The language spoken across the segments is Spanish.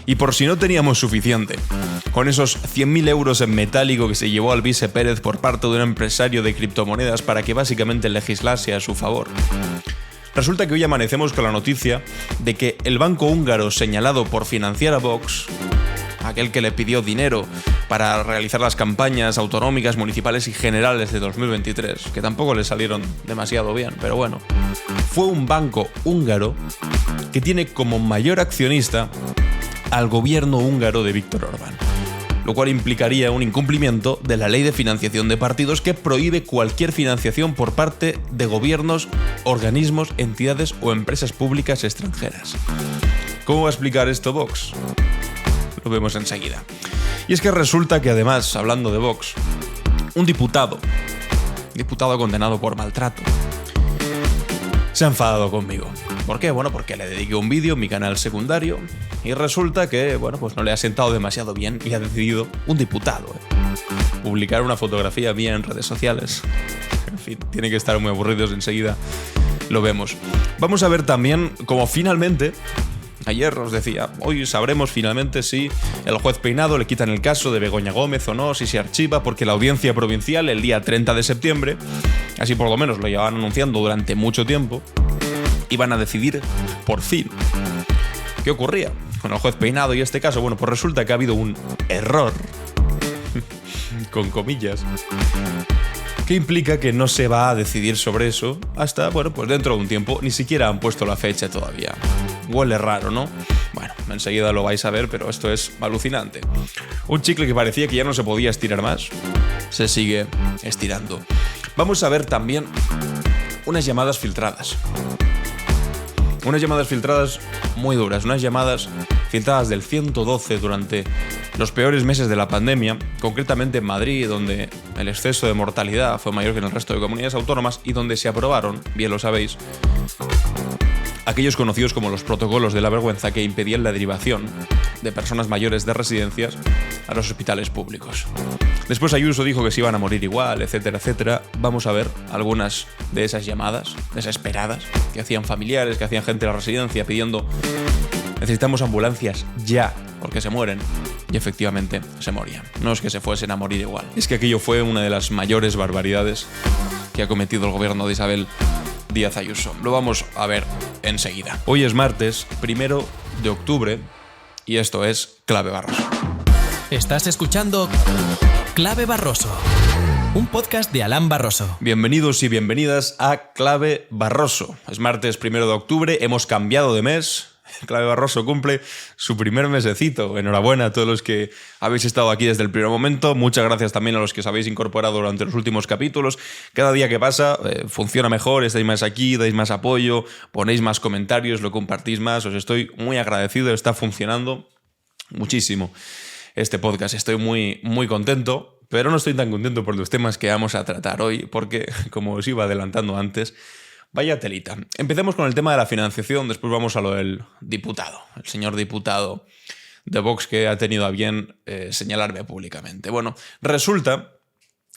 Y por si no teníamos suficiente, con esos 100.000 euros en metálico que se llevó Alvise Pérez por parte de un empresario de criptomonedas para que básicamente legislase a su favor. Resulta que hoy amanecemos con la noticia de que el banco húngaro señalado por financiar a Vox, aquel que le pidió dinero para realizar las campañas autonómicas, municipales y generales de 2023, que tampoco le salieron demasiado bien, pero bueno, fue un banco húngaro que tiene como mayor accionista al gobierno húngaro de Viktor Orbán, lo cual implicaría un incumplimiento de la ley de financiación de partidos que prohíbe cualquier financiación por parte de gobiernos, organismos, entidades o empresas públicas extranjeras. ¿Cómo va a explicar esto Vox? Lo vemos enseguida. Y es que resulta que además, hablando de Vox, un diputado condenado por maltrato, se ha enfadado conmigo. ¿Por qué? Bueno, porque le dediqué un vídeo en mi canal secundario y resulta que, bueno, pues no le ha sentado demasiado bien y ha decidido, un diputado, publicar una fotografía mía en redes sociales. En fin, tienen que estar muy aburridos, enseguida lo vemos. Vamos a ver también cómo finalmente, ayer os decía, hoy sabremos finalmente si el juez Peinado le quitan el caso de Begoña Gómez o no, si se archiva, porque la audiencia provincial el día 30 de septiembre, así por lo menos lo llevaban anunciando durante mucho tiempo, iban a decidir por fin qué ocurría con el juez Peinado y este caso. Bueno, pues resulta que ha habido un error, con comillas, que implica que no se va a decidir sobre eso hasta, bueno, pues dentro de un tiempo. Ni siquiera han puesto la fecha todavía. Huele raro, ¿no? Bueno, enseguida lo vais a ver, pero esto es alucinante. Un chicle que parecía que ya no se podía estirar más, se sigue estirando. Vamos a ver también unas llamadas filtradas. Unas llamadas filtradas muy duras, unas llamadas filtradas del 112 durante los peores meses de la pandemia, concretamente en Madrid, donde el exceso de mortalidad fue mayor que en el resto de comunidades autónomas y donde se aprobaron, bien lo sabéis, aquellos conocidos como los protocolos de la vergüenza que impedían la derivación de personas mayores de residencias a los hospitales públicos. Después Ayuso dijo que se iban a morir igual, etcétera, etcétera. Vamos a ver algunas de esas llamadas desesperadas que hacían familiares, que hacían gente de la residencia pidiendo: necesitamos ambulancias ya, porque se mueren. Y efectivamente se morían. No es que se fuesen a morir igual. Es que aquello fue una de las mayores barbaridades que ha cometido el gobierno de Isabel Díaz Ayuso. Lo vamos a ver enseguida. Hoy es martes 1 de octubre y esto es Clave Barroso. Estás escuchando Clave Barroso, un podcast de Alan Barroso. Bienvenidos y bienvenidas a Clave Barroso. Es martes 1 de octubre, hemos cambiado de mes. Clave Barroso cumple su primer mesecito. Enhorabuena a todos los que habéis estado aquí desde el primer momento. Muchas gracias también a los que os habéis incorporado durante los últimos capítulos. Cada día que pasa funciona mejor, estáis más aquí, dais más apoyo, ponéis más comentarios, lo compartís más. Os estoy muy agradecido, está funcionando muchísimo este podcast. Estoy muy, muy contento, pero no estoy tan contento por los temas que vamos a tratar hoy, porque, como os iba adelantando antes, vaya telita. Empecemos con el tema de la financiación, después vamos a lo del diputado, el señor diputado de Vox que ha tenido a bien señalarme públicamente. Bueno, resulta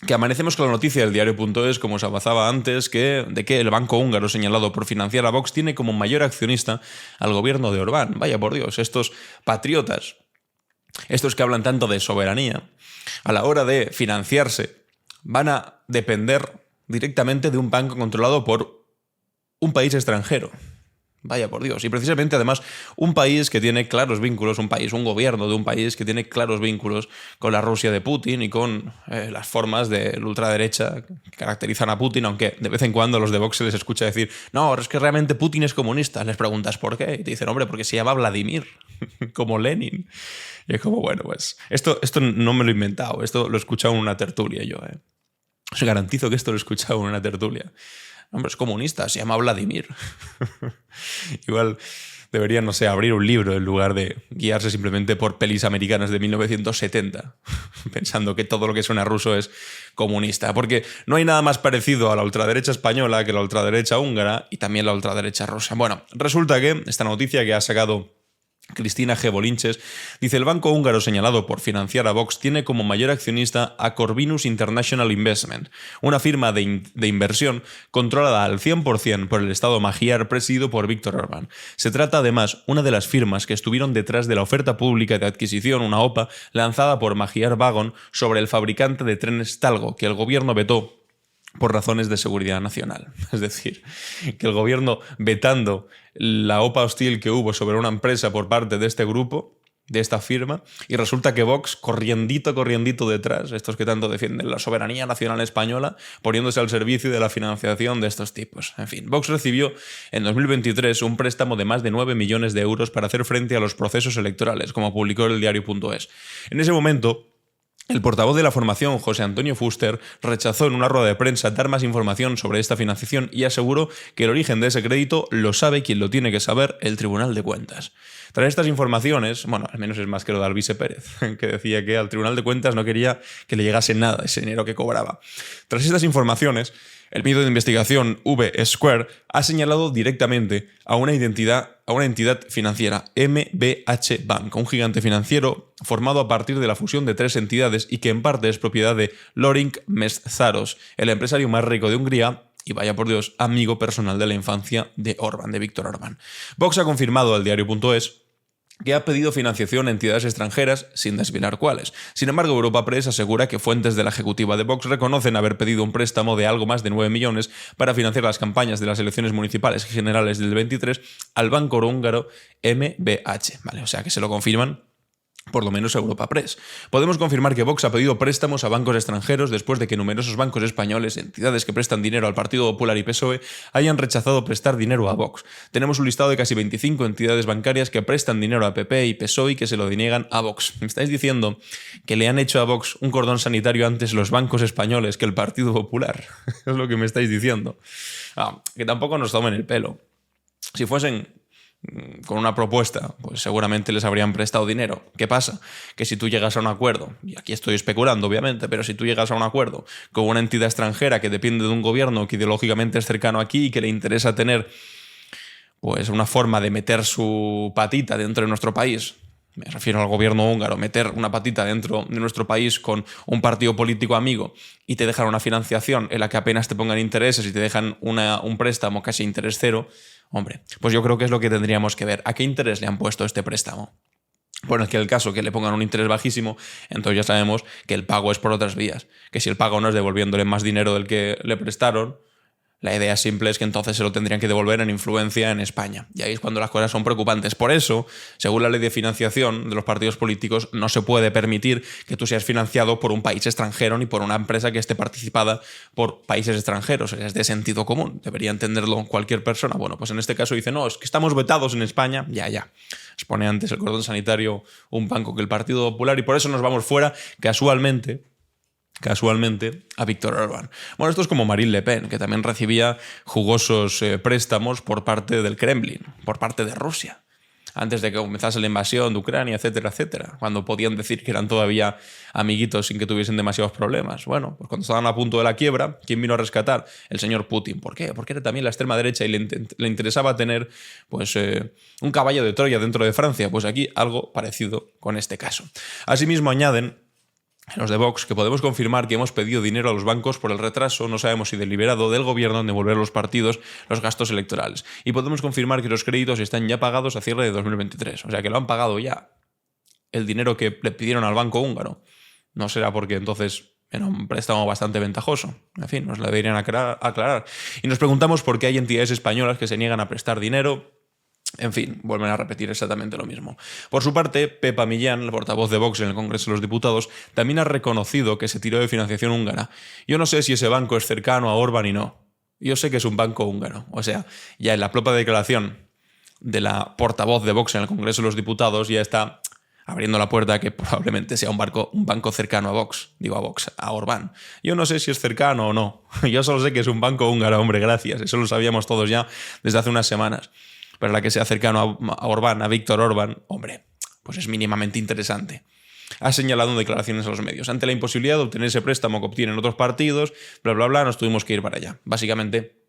que amanecemos con la noticia del diario.es, como os avanzaba antes, de que el banco húngaro señalado por financiar a Vox tiene como mayor accionista al gobierno de Orbán. Vaya por Dios, estos patriotas, estos que hablan tanto de soberanía, a la hora de financiarse, van a depender directamente de un banco controlado por un país extranjero. Vaya por Dios. Y precisamente, además, un país que tiene claros vínculos, un gobierno de un país que tiene claros vínculos con la Rusia de Putin y con las formas de la ultraderecha que caracterizan a Putin, aunque de vez en cuando a los de Vox se les escucha decir: no, es que realmente Putin es comunista. Les preguntas por qué y te dicen: hombre, porque se llama Vladimir, como Lenin. Y es como, bueno, pues esto no me lo he inventado, esto lo he escuchado en una tertulia yo. Os garantizo que esto lo he escuchado en una tertulia. Hombre, es comunista, se llama Vladimir. Igual deberían, no sé, abrir un libro en lugar de guiarse simplemente por pelis americanas de 1970, pensando que todo lo que suena ruso es comunista. Porque no hay nada más parecido a la ultraderecha española que la ultraderecha húngara y también la ultraderecha rusa. Bueno, resulta que esta noticia que ha sacado Cristina G. Bolinches, dice: el banco húngaro señalado por financiar a Vox tiene como mayor accionista a Corvinus International Investment, una firma de inversión controlada al 100% por el Estado magiar presidido por Viktor Orbán. Se trata además una de las firmas que estuvieron detrás de la oferta pública de adquisición, una OPA, lanzada por Magyar Wagon sobre el fabricante de trenes Talgo, que el gobierno vetó por razones de seguridad nacional. Es decir, que el gobierno vetando la OPA hostil que hubo sobre una empresa por parte de este grupo, de esta firma, y resulta que Vox, corriendito detrás, estos que tanto defienden la soberanía nacional española, poniéndose al servicio de la financiación de estos tipos. En fin, Vox recibió en 2023 un préstamo de más de 9 millones de euros para hacer frente a los procesos electorales, como publicó el diario.es. En ese momento, el portavoz de la formación, José Antonio Fuster, rechazó en una rueda de prensa dar más información sobre esta financiación y aseguró que el origen de ese crédito lo sabe quien lo tiene que saber, el Tribunal de Cuentas. Tras estas informaciones, bueno, al menos es más que lo de Alvise Pérez, que decía que al Tribunal de Cuentas no quería que le llegase nada ese dinero que cobraba. Tras estas informaciones, el medio de investigación V-Square ha señalado directamente a una entidad financiera, MBH Bank, un gigante financiero formado a partir de la fusión de 3 entidades y que en parte es propiedad de Loring Meszaros, el empresario más rico de Hungría y, vaya por Dios, amigo personal de la infancia de Orbán, de Viktor Orbán. Vox ha confirmado al diario.es que ha pedido financiación a entidades extranjeras sin desvelar cuáles. Sin embargo, Europa Press asegura que fuentes de la ejecutiva de Vox reconocen haber pedido un préstamo de algo más de 9 millones para financiar las campañas de las elecciones municipales y generales del 23 al banco húngaro MBH. Vale, o sea que se lo confirman por lo menos Europa Press. Podemos confirmar que Vox ha pedido préstamos a bancos extranjeros después de que numerosos bancos españoles, entidades que prestan dinero al Partido Popular y PSOE, hayan rechazado prestar dinero a Vox. Tenemos un listado de casi 25 entidades bancarias que prestan dinero a PP y PSOE y que se lo deniegan a Vox. ¿Me estáis diciendo que le han hecho a Vox un cordón sanitario antes los bancos españoles que el Partido Popular? Es lo que me estáis diciendo. Que tampoco nos tomen el pelo. Si fuesen con una propuesta, pues seguramente les habrían prestado dinero. ¿Qué pasa? Que si tú llegas a un acuerdo, y aquí estoy especulando obviamente, pero si tú llegas a un acuerdo con una entidad extranjera que depende de un gobierno que ideológicamente es cercano aquí y que le interesa tener pues una forma de meter su patita dentro de nuestro país, me refiero al gobierno húngaro, meter una patita dentro de nuestro país con un partido político amigo y te dejan una financiación en la que apenas te pongan intereses y te dejan un préstamo casi interés cero, hombre, pues yo creo que es lo que tendríamos que ver. ¿A qué interés le han puesto este préstamo? Bueno, es que el caso que le pongan un interés bajísimo, entonces ya sabemos que el pago es por otras vías. Que si el pago no es devolviéndole más dinero del que le prestaron, la idea simple es que entonces se lo tendrían que devolver en influencia en España. Y ahí es cuando las cosas son preocupantes. Por eso, según la ley de financiación de los partidos políticos, no se puede permitir que tú seas financiado por un país extranjero ni por una empresa que esté participada por países extranjeros. Es de sentido común. Debería entenderlo cualquier persona. Bueno, pues en este caso dice, no, es que estamos vetados en España. Ya. Se pone antes el cordón sanitario un banco que el Partido Popular y por eso nos vamos fuera casualmente a Viktor Orbán. Bueno, esto es como Marine Le Pen, que también recibía jugosos préstamos por parte del Kremlin, por parte de Rusia, antes de que comenzase la invasión de Ucrania, etcétera, etcétera, cuando podían decir que eran todavía amiguitos sin que tuviesen demasiados problemas. Bueno, pues cuando estaban a punto de la quiebra, ¿quién vino a rescatar? El señor Putin. ¿Por qué? Porque era también la extrema derecha y le interesaba tener pues, un caballo de Troya dentro de Francia. Pues aquí algo parecido con este caso. Asimismo añaden los de Vox que podemos confirmar que hemos pedido dinero a los bancos por el retraso, no sabemos si deliberado, del gobierno en devolver a los partidos los gastos electorales. Y podemos confirmar que los créditos están ya pagados a cierre de 2023. O sea, que lo han pagado ya. El dinero que le pidieron al banco húngaro. No será porque entonces era un préstamo bastante ventajoso. En fin, nos lo deberían aclarar. Y nos preguntamos por qué hay entidades españolas que se niegan a prestar dinero. En fin, vuelven a repetir exactamente lo mismo. Por su parte, Pepa Millán, el portavoz de Vox en el Congreso de los Diputados, también ha reconocido que se tiró de financiación húngara. Yo no sé si ese banco es cercano a Orbán y no. Yo sé que es un banco húngaro. O sea, ya en la propia declaración de la portavoz de Vox en el Congreso de los Diputados ya está abriendo la puerta a que probablemente sea un banco cercano a Vox. Digo a Vox, a Orbán. Yo no sé si es cercano o no. Yo solo sé que es un banco húngaro, hombre, gracias. Eso lo sabíamos todos ya desde hace unas semanas. Pero la que sea cercano a Orbán, a Viktor Orbán, hombre, pues es mínimamente interesante. Ha señalado en declaraciones a los medios. Ante la imposibilidad de obtener ese préstamo que obtienen otros partidos, bla, bla, bla, nos tuvimos que ir para allá. Básicamente,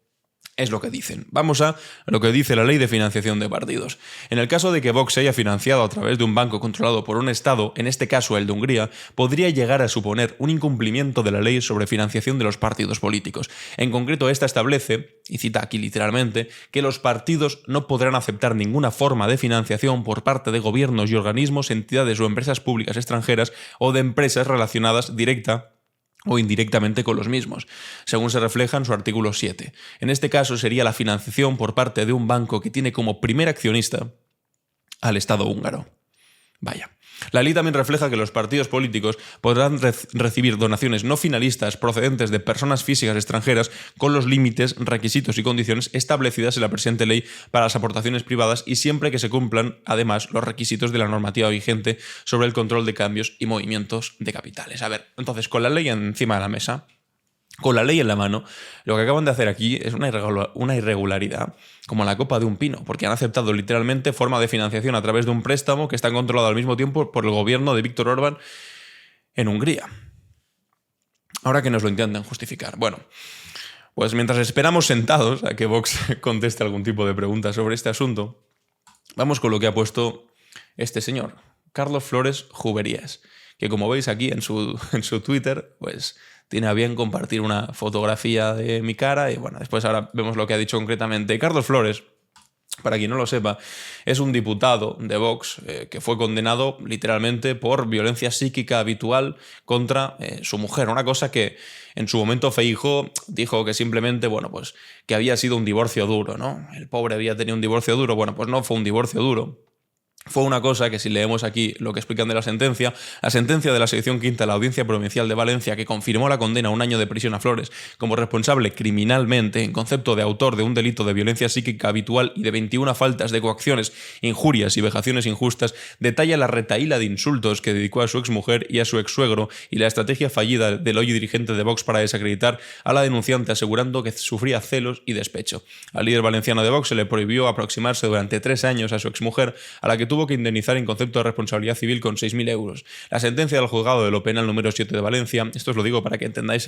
Es lo que dicen. Vamos a lo que dice la ley de financiación de partidos. En el caso de que Vox se haya financiado a través de un banco controlado por un Estado, en este caso el de Hungría, podría llegar a suponer un incumplimiento de la ley sobre financiación de los partidos políticos. En concreto, esta establece, y cita aquí literalmente, que los partidos no podrán aceptar ninguna forma de financiación por parte de gobiernos y organismos, entidades o empresas públicas extranjeras o de empresas relacionadas directa o indirectamente con los mismos, según se refleja en su artículo 7. En este caso sería la financiación por parte de un banco que tiene como primer accionista al Estado húngaro. Vaya. La ley también refleja que los partidos políticos podrán recibir donaciones no finalistas procedentes de personas físicas extranjeras con los límites, requisitos y condiciones establecidas en la presente ley para las aportaciones privadas y siempre que se cumplan, además, los requisitos de la normativa vigente sobre el control de cambios y movimientos de capitales. A ver, entonces, con la ley encima de la mesa, con la ley en la mano, lo que acaban de hacer aquí es una irregularidad como la copa de un pino, porque han aceptado literalmente forma de financiación a través de un préstamo que está controlado al mismo tiempo por el gobierno de Viktor Orbán en Hungría. Ahora que nos lo intenten justificar. Bueno, pues mientras esperamos sentados a que Vox conteste algún tipo de pregunta sobre este asunto, vamos con lo que ha puesto este señor, Carlos Flores Juberías, que como veis aquí en su Twitter, pues tiene a bien compartir una fotografía de mi cara y bueno, después ahora vemos lo que ha dicho concretamente. Carlos Flores, para quien no lo sepa, es un diputado de Vox que fue condenado literalmente por violencia psíquica habitual contra su mujer, una cosa que en su momento Feijóo dijo que simplemente, bueno, pues que había sido un divorcio duro, ¿no? El pobre había tenido un divorcio duro, bueno, pues no fue un divorcio duro. Fue una cosa que si leemos aquí lo que explican de la sentencia de la sección quinta de la Audiencia Provincial de Valencia que confirmó la condena a 1 año de prisión a Flores como responsable criminalmente en concepto de autor de un delito de violencia psíquica habitual y de 21 faltas de coacciones, injurias y vejaciones injustas, detalla la retahíla de insultos que dedicó a su exmujer y a su exsuegro y la estrategia fallida del hoy dirigente de Vox para desacreditar a la denunciante asegurando que sufría celos y despecho. Al líder valenciano de Vox se le prohibió aproximarse durante 3 años a su exmujer, a la que tuvo que indemnizar en concepto de responsabilidad civil con 6.000 euros. La sentencia del juzgado de lo penal número 7 de Valencia, esto os lo digo para que entendáis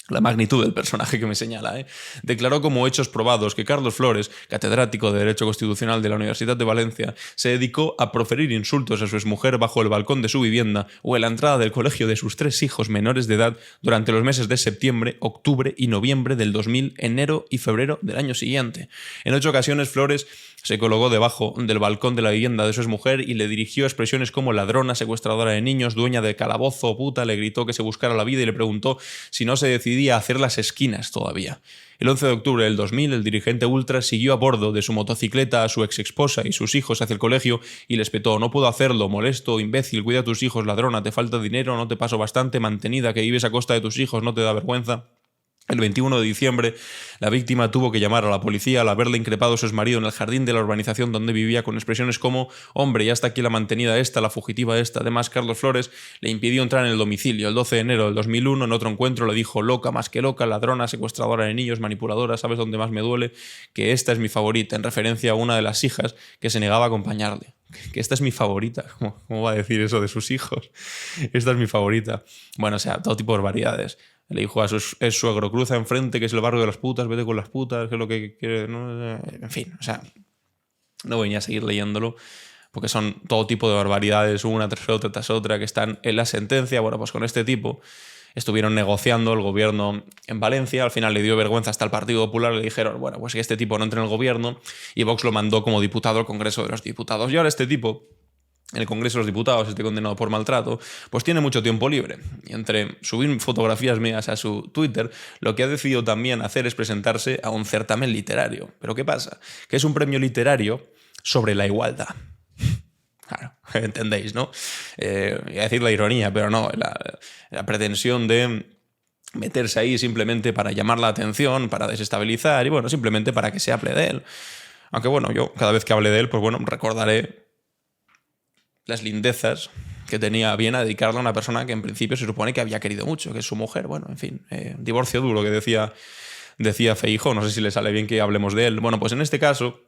la magnitud del personaje que me señala, declaró como hechos probados que Carlos Flores, catedrático de Derecho Constitucional de la Universidad de Valencia, se dedicó a proferir insultos a su exmujer bajo el balcón de su vivienda o en la entrada del colegio de sus 3 hijos menores de edad durante los meses de septiembre, octubre y noviembre del 2000, enero y febrero del año siguiente. En 8 ocasiones, Flores se colocó debajo del balcón de la vivienda de su exmujer y le dirigió expresiones como ladrona, secuestradora de niños, dueña de calabozo o puta, le gritó que se buscara la vida y le preguntó si no se decidía a hacer las esquinas todavía. El 11 de octubre del 2000, el dirigente ultra siguió a bordo de su motocicleta a su exesposa y sus hijos hacia el colegio y les petó: no puedo hacerlo, molesto, imbécil, cuida a tus hijos, ladrona, te falta dinero, no te paso bastante, mantenida, que vives a costa de tus hijos, no te da vergüenza. El 21 de diciembre, la víctima tuvo que llamar a la policía al haberle increpado a su exmarido en el jardín de la urbanización donde vivía con expresiones como: hombre, ya está aquí la mantenida esta, la fugitiva esta. Además, Carlos Flores le impidió entrar en el domicilio. El 12 de enero del 2001, en otro encuentro, le dijo: loca más que loca, ladrona, secuestradora de niños, manipuladora, ¿sabes dónde más me duele? Que esta es mi favorita, en referencia a una de las hijas que se negaba a acompañarle. Que esta es mi favorita. ¿Cómo va a decir eso de sus hijos? Esta es mi favorita. Bueno, o sea, todo tipo de barbaridades. Le dijo a su suegro: cruza enfrente, que es el barrio de las putas, vete con las putas, que es lo que quiere, ¿no? En fin, o sea, no voy ni a seguir leyéndolo, porque son todo tipo de barbaridades, una tras otra, que están en la sentencia. Bueno, pues con este tipo estuvieron negociando el gobierno en Valencia, al final le dio vergüenza hasta el Partido Popular, le dijeron: bueno, pues que este tipo no entre en el gobierno, y Vox lo mandó como diputado al Congreso de los Diputados. Y ahora este tipo, en el Congreso de los Diputados, este condenado por maltrato, pues tiene mucho tiempo libre. Y entre subir fotografías mías a su Twitter, lo que ha decidido también hacer es presentarse a un certamen literario. ¿Pero qué pasa? Que es un premio literario sobre la igualdad. Claro, entendéis, ¿no? Iba a decir la ironía, pero no, la pretensión de meterse ahí simplemente para llamar la atención, para desestabilizar y, bueno, simplemente para que se hable de él. Aunque, bueno, yo cada vez que hable de él, pues bueno, recordaré las lindezas que tenía bien a dedicarle a una persona que en principio se supone que había querido mucho, que es su mujer. Bueno, en fin, divorcio duro que decía Feijóo. No sé si le sale bien que hablemos de él. Bueno, pues en este caso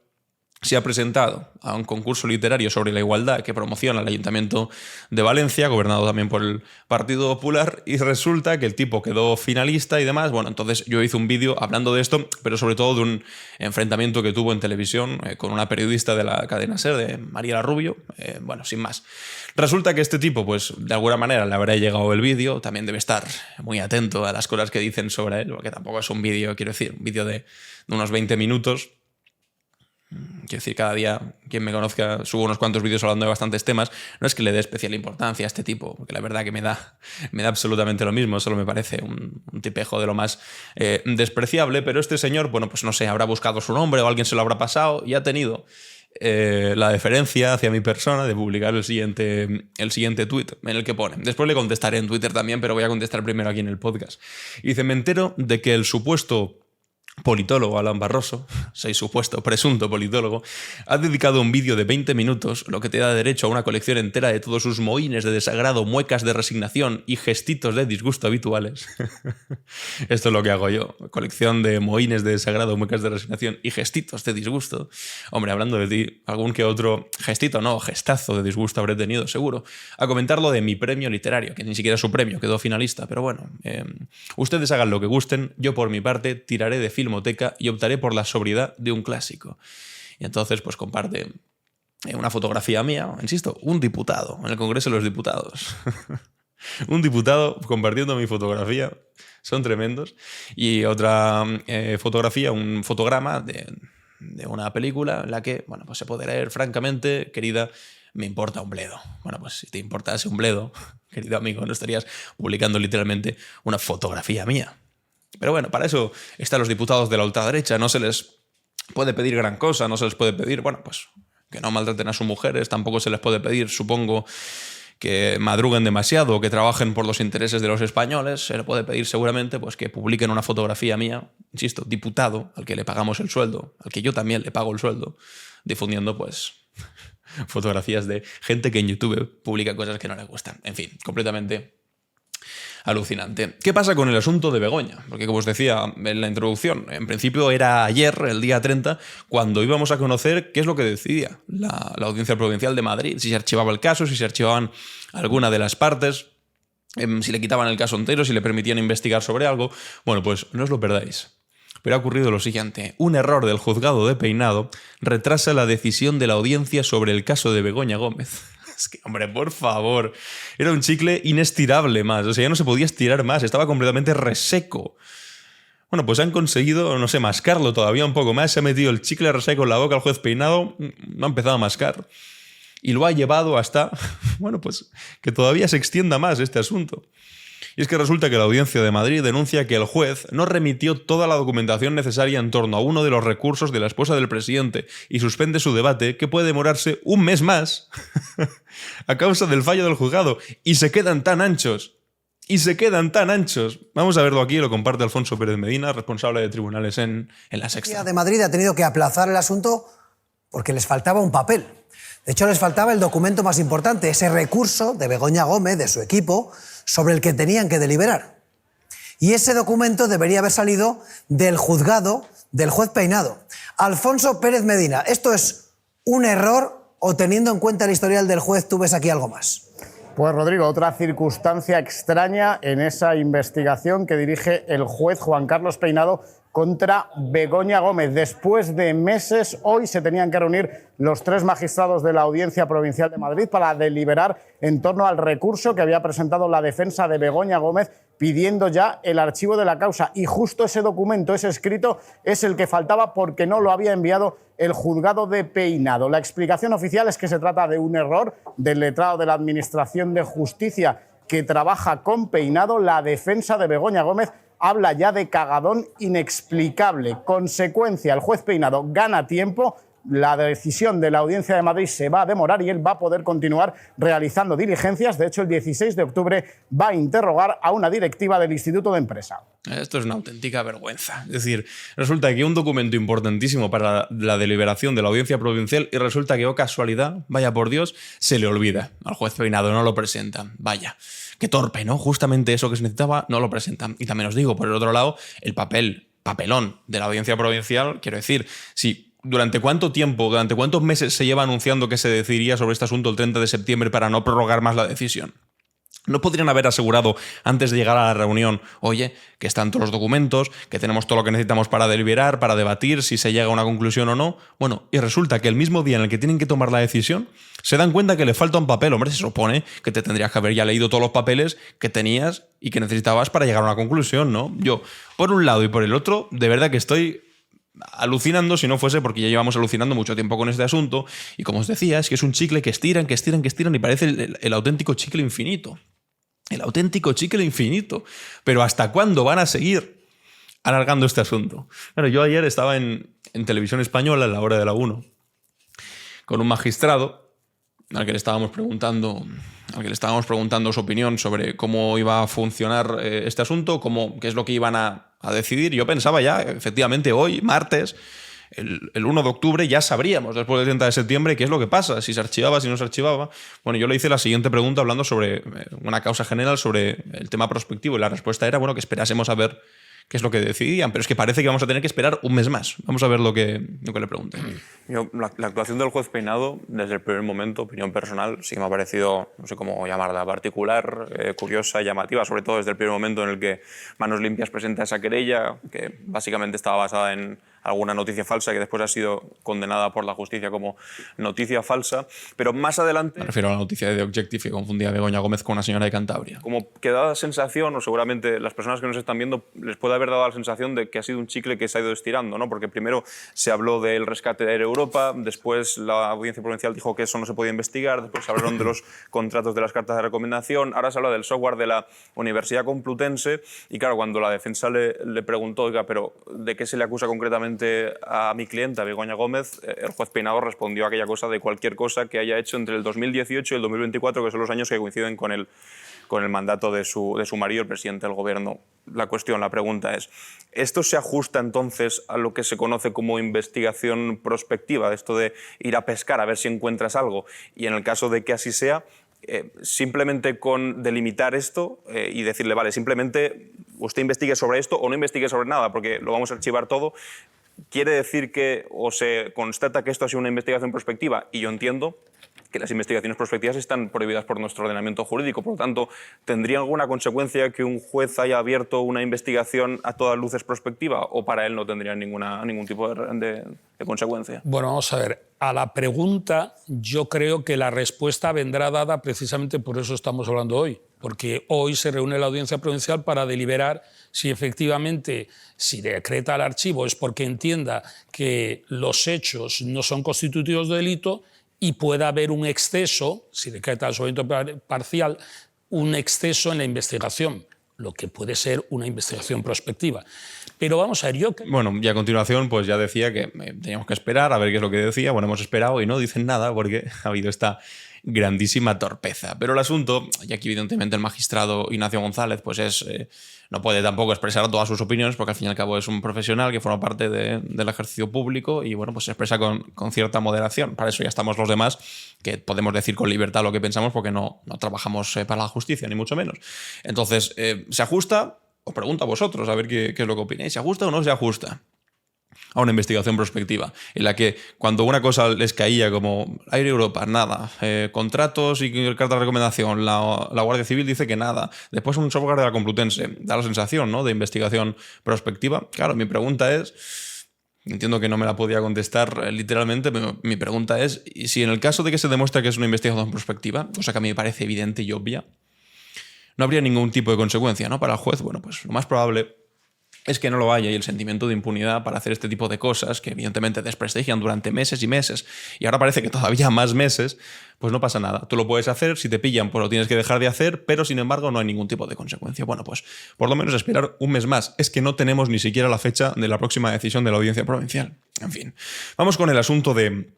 se ha presentado a un concurso literario sobre la igualdad que promociona el Ayuntamiento de Valencia, gobernado también por el Partido Popular, y resulta que el tipo quedó finalista y demás. Bueno, entonces yo hice un vídeo hablando de esto, pero sobre todo de un enfrentamiento que tuvo en televisión con una periodista de la cadena SER, de Mariela Rubio. Bueno, sin más. Resulta que este tipo, pues de alguna manera le habrá llegado el vídeo, también debe estar muy atento a las cosas que dicen sobre él, porque tampoco es un vídeo, quiero decir, un vídeo de unos 20 minutos. Quiero decir, cada día, quien me conozca, subo unos cuantos vídeos hablando de bastantes temas. No es que le dé especial importancia a este tipo, porque la verdad que me da absolutamente lo mismo, solo me parece un tipejo de lo más despreciable, pero este señor, bueno, pues no sé, habrá buscado su nombre o alguien se lo habrá pasado y ha tenido la deferencia hacia mi persona de publicar el siguiente tuit en el que pone. Después le contestaré en Twitter también, pero voy a contestar primero aquí en el podcast. Y dice: me entero de que el supuesto politólogo Alan Barroso, soy supuesto, presunto politólogo, ha dedicado un vídeo de 20 minutos, lo que te da derecho a una colección entera de todos sus mohínes de desagrado, muecas de resignación y gestitos de disgusto habituales. Esto es lo que hago yo, colección de mohínes de desagrado, muecas de resignación y gestitos de disgusto. Hombre, hablando de ti, algún que otro gestito, no, gestazo de disgusto habré tenido, seguro. A comentar lo de mi premio literario, que ni siquiera es su premio, quedó finalista, pero bueno, ustedes hagan lo que gusten, yo por mi parte tiraré de Filmoteca y optaré por la sobriedad de un clásico. Y entonces pues comparte una fotografía mía, insisto, un diputado en el Congreso de los Diputados. Un diputado compartiendo mi fotografía, son tremendos. Y otra fotografía, un fotograma de una película en la que, bueno, pues se puede leer francamente: querida, me importa un bledo. Bueno, pues si te importase un bledo, querido amigo, no estarías publicando literalmente una fotografía mía. Pero bueno, para eso están los diputados de la ultraderecha. No se les puede pedir gran cosa, no se les puede pedir, bueno, pues que no maltraten a sus mujeres, tampoco se les puede pedir, supongo, que madruguen demasiado o que trabajen por los intereses de los españoles. Se le puede pedir seguramente pues que publiquen una fotografía mía, insisto, diputado, al que le pagamos el sueldo, al que yo también le pago el sueldo, difundiendo pues fotografías de gente que en YouTube publica cosas que no le gustan. En fin, completamente alucinante. ¿Qué pasa con el asunto de Begoña? Porque, como os decía en la introducción, en principio era ayer, el día 30, cuando íbamos a conocer qué es lo que decidía la Audiencia Provincial de Madrid, si se archivaba el caso, si se archivaban alguna de las partes, si le quitaban el caso entero, si le permitían investigar sobre algo. Bueno, pues no os lo perdáis. Pero ha ocurrido lo siguiente: un error del juzgado de Peinado retrasa la decisión de la audiencia sobre el caso de Begoña Gómez. Es que, hombre, por favor, era un chicle inestirable más, o sea, ya no se podía estirar más, estaba completamente reseco. Bueno, pues han conseguido, no sé, mascarlo todavía un poco más, se ha metido el chicle reseco en la boca al juez Peinado, no ha empezado a mascar. Y lo ha llevado hasta, bueno, pues que todavía se extienda más este asunto. Y es que resulta que la Audiencia de Madrid denuncia que el juez no remitió toda la documentación necesaria en torno a uno de los recursos de la esposa del presidente y suspende su debate, que puede demorarse un mes más a causa del fallo del juzgado. Y se quedan tan anchos. Y se quedan tan anchos. Vamos a verlo aquí, lo comparte Alfonso Pérez Medina, responsable de tribunales en La Sexta. La Audiencia de Madrid ha tenido que aplazar el asunto porque les faltaba un papel. De hecho, les faltaba el documento más importante, ese recurso de Begoña Gómez, de su equipo, sobre el que tenían que deliberar. Y ese documento debería haber salido del juzgado del juez Peinado. Alfonso Pérez Medina, ¿esto es un error o, teniendo en cuenta el historial del juez, tú ves aquí algo más? Pues Rodrigo, otra circunstancia extraña en esa investigación que dirige el juez Juan Carlos Peinado contra Begoña Gómez. Después de meses, hoy se tenían que reunir los 3 magistrados de la Audiencia Provincial de Madrid para deliberar en torno al recurso que había presentado la defensa de Begoña Gómez pidiendo ya el archivo de la causa. Y justo ese documento, ese escrito, es el que faltaba porque no lo había enviado el juzgado de Peinado. La explicación oficial es que se trata de un error del letrado de la Administración de Justicia que trabaja con Peinado. La defensa de Begoña Gómez habla ya de cagadón inexplicable. Consecuencia, el juez Peinado gana tiempo, la decisión de la Audiencia de Madrid se va a demorar y él va a poder continuar realizando diligencias. De hecho, el 16 de octubre va a interrogar a una directiva del Instituto de Empresa. Esto es una auténtica vergüenza. Es decir, resulta que un documento importantísimo para la deliberación de la Audiencia Provincial y resulta que, oh casualidad, vaya por Dios, se le olvida al juez Peinado, no lo presenta. Vaya, qué torpe, ¿no? Justamente eso que se necesitaba no lo presentan. Y también os digo, por el otro lado, el papelón de la Audiencia Provincial, quiero decir, si ¿durante cuánto tiempo, durante cuántos meses se lleva anunciando que se decidiría sobre este asunto el 30 de septiembre para no prorrogar más la decisión? ¿No podrían haber asegurado antes de llegar a la reunión, oye, que están todos los documentos, que tenemos todo lo que necesitamos para deliberar, para debatir si se llega a una conclusión o no? Bueno, y resulta que el mismo día en el que tienen que tomar la decisión, se dan cuenta que le falta un papel. Hombre, se supone que te tendrías que haber ya leído todos los papeles que tenías y que necesitabas para llegar a una conclusión, ¿no? Yo, por un lado y por el otro, de verdad que estoy alucinando, si no fuese porque ya llevamos alucinando mucho tiempo con este asunto, y como os decía, es que es un chicle que estiran y parece el auténtico chicle infinito. El auténtico chicle infinito. Pero ¿hasta cuándo van a seguir alargando este asunto? Claro, yo ayer estaba en Televisión Española, en la hora de la 1, con un magistrado al que le estábamos preguntando su opinión sobre cómo iba a funcionar este asunto, qué es lo que iban a decidir. Yo pensaba ya, efectivamente, hoy, martes, el 1 de octubre, ya sabríamos, después del 30 de septiembre, qué es lo que pasa, si se archivaba, si no se archivaba. Bueno, yo le hice la siguiente pregunta hablando sobre una causa general sobre el tema prospectivo, y la respuesta era, bueno, que esperásemos a ver qué es lo que decidían, pero es que parece que vamos a tener que esperar un mes más. Vamos a ver lo que le pregunté. La actuación del juez Peinado, desde el primer momento, opinión personal, sí que me ha parecido, no sé cómo llamarla, particular, curiosa, llamativa, sobre todo desde el primer momento en el que Manos Limpias presenta esa querella, que básicamente estaba basada en alguna noticia falsa que después ha sido condenada por la justicia como noticia falsa, pero más adelante... Me refiero a la noticia de The Objective que confundía a Begoña Gómez con una señora de Cantabria. Como que da la sensación, o seguramente las personas que nos están viendo les puede haber dado la sensación de que ha sido un chicle que se ha ido estirando, ¿no? Porque primero se habló del rescate de Air Europa, después la Audiencia Provincial dijo que eso no se podía investigar, después se hablaron de los contratos de las cartas de recomendación, ahora se habla del software de la Universidad Complutense, y claro, cuando la defensa le preguntó, oiga, pero ¿de qué se le acusa concretamente a mi clienta, Begoña Gómez? El juez Peinado respondió a aquella cosa de cualquier cosa que haya hecho entre el 2018 y el 2024, que son los años que coinciden con el mandato de su marido, el presidente del gobierno. La pregunta es, ¿esto se ajusta entonces a lo que se conoce como investigación prospectiva, de esto de ir a pescar a ver si encuentras algo? Y en el caso de que así sea, simplemente con delimitar esto y decirle, vale, simplemente usted investigue sobre esto o no investigue sobre nada, porque lo vamos a archivar todo, ¿quiere decir que o se constata que esto ha sido una investigación prospectiva? Y yo entiendo que las investigaciones prospectivas están prohibidas por nuestro ordenamiento jurídico. Por lo tanto, ¿tendría alguna consecuencia que un juez haya abierto una investigación a todas luces prospectiva, o para él no tendría ningún tipo de consecuencia? Bueno, vamos a ver. A la pregunta, yo creo que la respuesta vendrá dada precisamente por eso estamos hablando hoy, porque hoy se reúne la Audiencia Provincial para deliberar si efectivamente, si decreta el archivo es porque entienda que los hechos no son constitutivos de delito y pueda haber un exceso, si decreta el absolvimiento parcial, un exceso en la investigación, lo que puede ser una investigación prospectiva. Pero vamos a ver, Bueno, y a continuación pues ya decía que teníamos que esperar a ver qué es lo que decía. Bueno, hemos esperado y no dicen nada porque ha habido esta grandísima torpeza. Pero el asunto, y aquí evidentemente el magistrado Ignacio González pues no puede tampoco expresar todas sus opiniones, porque al fin y al cabo es un profesional que forma parte del ejercicio público y bueno, pues se expresa con cierta moderación. Para eso ya estamos los demás, que podemos decir con libertad lo que pensamos, porque no trabajamos para la justicia, ni mucho menos. Entonces, ¿se ajusta? Os pregunto a vosotros, a ver qué es lo que opináis. ¿Se ajusta o no se ajusta a una investigación prospectiva en la que cuando una cosa les caía como Air Europa, nada, contratos y carta de recomendación, la Guardia Civil dice que nada, después un software de la Complutense, da la sensación, ¿no?, de investigación prospectiva? Claro, mi pregunta es, entiendo que no me la podía contestar literalmente, pero mi pregunta es, ¿y si en el caso de que se demuestre que es una investigación prospectiva, cosa que a mí me parece evidente y obvia, no habría ningún tipo de consecuencia, ¿no?, para el juez? Bueno, pues lo más probable es que no lo haya, y el sentimiento de impunidad para hacer este tipo de cosas, que evidentemente desprestigian durante meses y meses, y ahora parece que todavía más meses, pues no pasa nada. Tú lo puedes hacer, si te pillan pues lo tienes que dejar de hacer, pero sin embargo no hay ningún tipo de consecuencia. Bueno, pues por lo menos esperar un mes más. Es que no tenemos ni siquiera la fecha de la próxima decisión de la Audiencia Provincial. En fin, vamos con el asunto de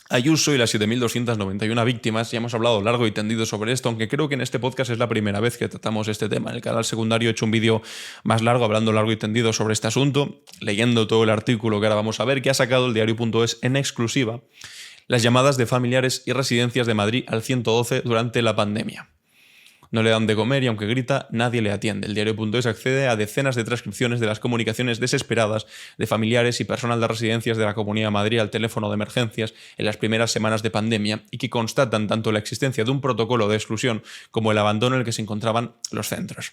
Ayuso y las 7.291 víctimas. Ya hemos hablado largo y tendido sobre esto, aunque creo que en este podcast es la primera vez que tratamos este tema. En el canal secundario he hecho un vídeo más largo, hablando largo y tendido sobre este asunto, leyendo todo el artículo que ahora vamos a ver, que ha sacado el diario.es en exclusiva, las llamadas de familiares y residencias de Madrid al 112 durante la pandemia. No le dan de comer y aunque grita, nadie le atiende. El diario.es accede a decenas de transcripciones de las comunicaciones desesperadas de familiares y personal de residencias de la Comunidad de Madrid al teléfono de emergencias en las primeras semanas de pandemia y que constatan tanto la existencia de un protocolo de exclusión como el abandono en el que se encontraban los centros.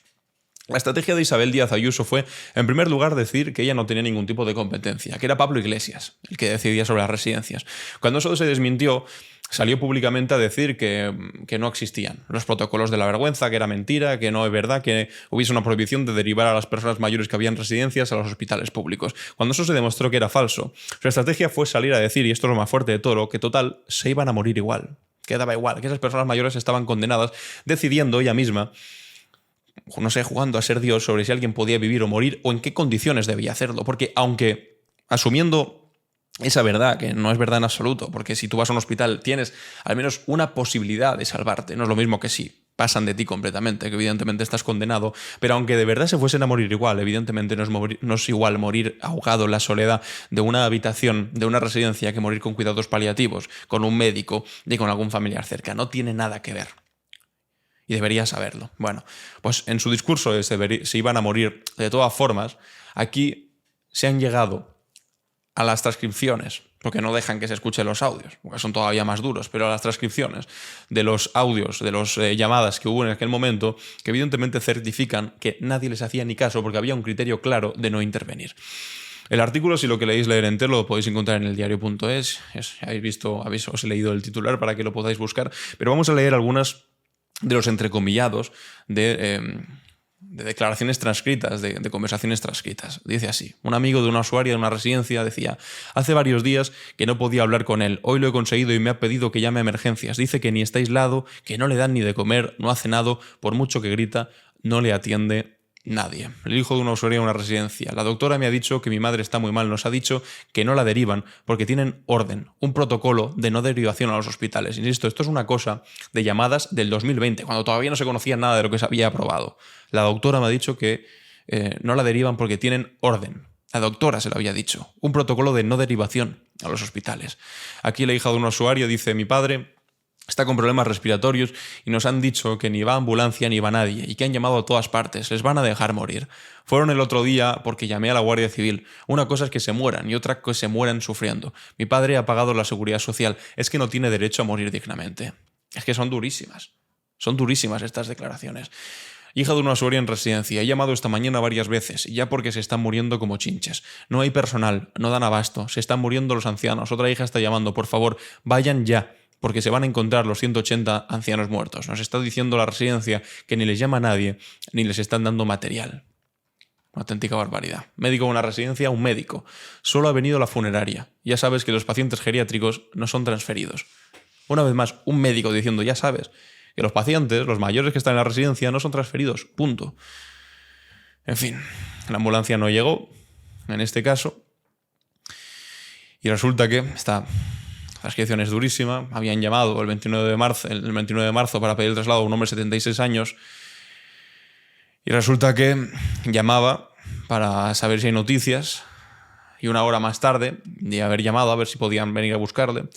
La estrategia de Isabel Díaz Ayuso fue, en primer lugar, decir que ella no tenía ningún tipo de competencia, que era Pablo Iglesias el que decidía sobre las residencias. Cuando eso se desmintió, salió públicamente a decir que no existían los protocolos de la vergüenza, que era mentira, que no es verdad, que hubiese una prohibición de derivar a las personas mayores que habían residencias a los hospitales públicos. Cuando eso se demostró que era falso, su estrategia fue salir a decir, y esto es lo más fuerte de todo, que total, se iban a morir igual, que daba igual, que esas personas mayores estaban condenadas, decidiendo ella misma, no sé, jugando a ser Dios sobre si alguien podía vivir o morir o en qué condiciones debía hacerlo. Porque aunque asumiendo esa verdad, que no es verdad en absoluto, porque si tú vas a un hospital tienes al menos una posibilidad de salvarte, no es lo mismo que si pasan de ti completamente, que evidentemente estás condenado, pero aunque de verdad se fuesen a morir igual, evidentemente no es igual morir ahogado en la soledad de una habitación, de una residencia, que morir con cuidados paliativos, con un médico y con algún familiar cerca. No tiene nada que ver. Y debería saberlo. Bueno, pues en su discurso se iban a morir de todas formas. Aquí se han llegado a las transcripciones, porque no dejan que se escuchen los audios, porque son todavía más duros, pero a las transcripciones de los audios, de las llamadas que hubo en aquel momento, que evidentemente certifican que nadie les hacía ni caso porque había un criterio claro de no intervenir. El artículo, si lo queréis leer entero, lo podéis encontrar en el diario.es. Os he leído el titular para que lo podáis buscar, pero vamos a leer algunas de los entrecomillados de declaraciones transcritas, de conversaciones transcritas. Dice así: un amigo de una usuaria de una residencia decía: hace varios días que no podía hablar con él, hoy lo he conseguido y me ha pedido que llame a emergencias. Dice que ni está aislado, que no le dan ni de comer, no ha cenado, por mucho que grita, no le atiende nadie. El hijo de una usuaria de una residencia: la doctora me ha dicho que mi madre está muy mal, nos ha dicho que no la derivan porque tienen orden, un protocolo de no derivación a los hospitales. Insisto, esto es una cosa de llamadas del 2020, cuando todavía no se conocía nada de lo que se había aprobado. La doctora me ha dicho que no la derivan porque tienen orden. La doctora se lo había dicho, un protocolo de no derivación a los hospitales. Aquí la hija de un usuario dice: mi padre está con problemas respiratorios y nos han dicho que ni va ambulancia ni va nadie y que han llamado a todas partes, les van a dejar morir. Fueron el otro día porque llamé a la Guardia Civil. Una cosa es que se mueran y otra que se mueran sufriendo. Mi padre ha pagado la seguridad social, es que no tiene derecho a morir dignamente. Es que son durísimas estas declaraciones. Hija de una usuaria en residencia, he llamado esta mañana varias veces, ya porque se están muriendo como chinches. No hay personal, no dan abasto, se están muriendo los ancianos. Otra hija está llamando: por favor, vayan ya, porque se van a encontrar los 180 ancianos muertos. Nos está diciendo la residencia que ni les llama a nadie, ni les están dando material. Una auténtica barbaridad. Médico de una residencia, un médico. Solo ha venido a la funeraria. Ya sabes que los pacientes geriátricos no son transferidos. Una vez más, un médico diciendo: ya sabes que los pacientes, los mayores que están en la residencia, no son transferidos. Punto. En fin, la ambulancia no llegó, en este caso. Y resulta que esta transcripción es durísima. Habían llamado el 29 de marzo para pedir el traslado a un hombre de 76 años. Y resulta que llamaba para saber si hay noticias. Y una hora más tarde, de haber llamado a ver si podían venir a buscarle,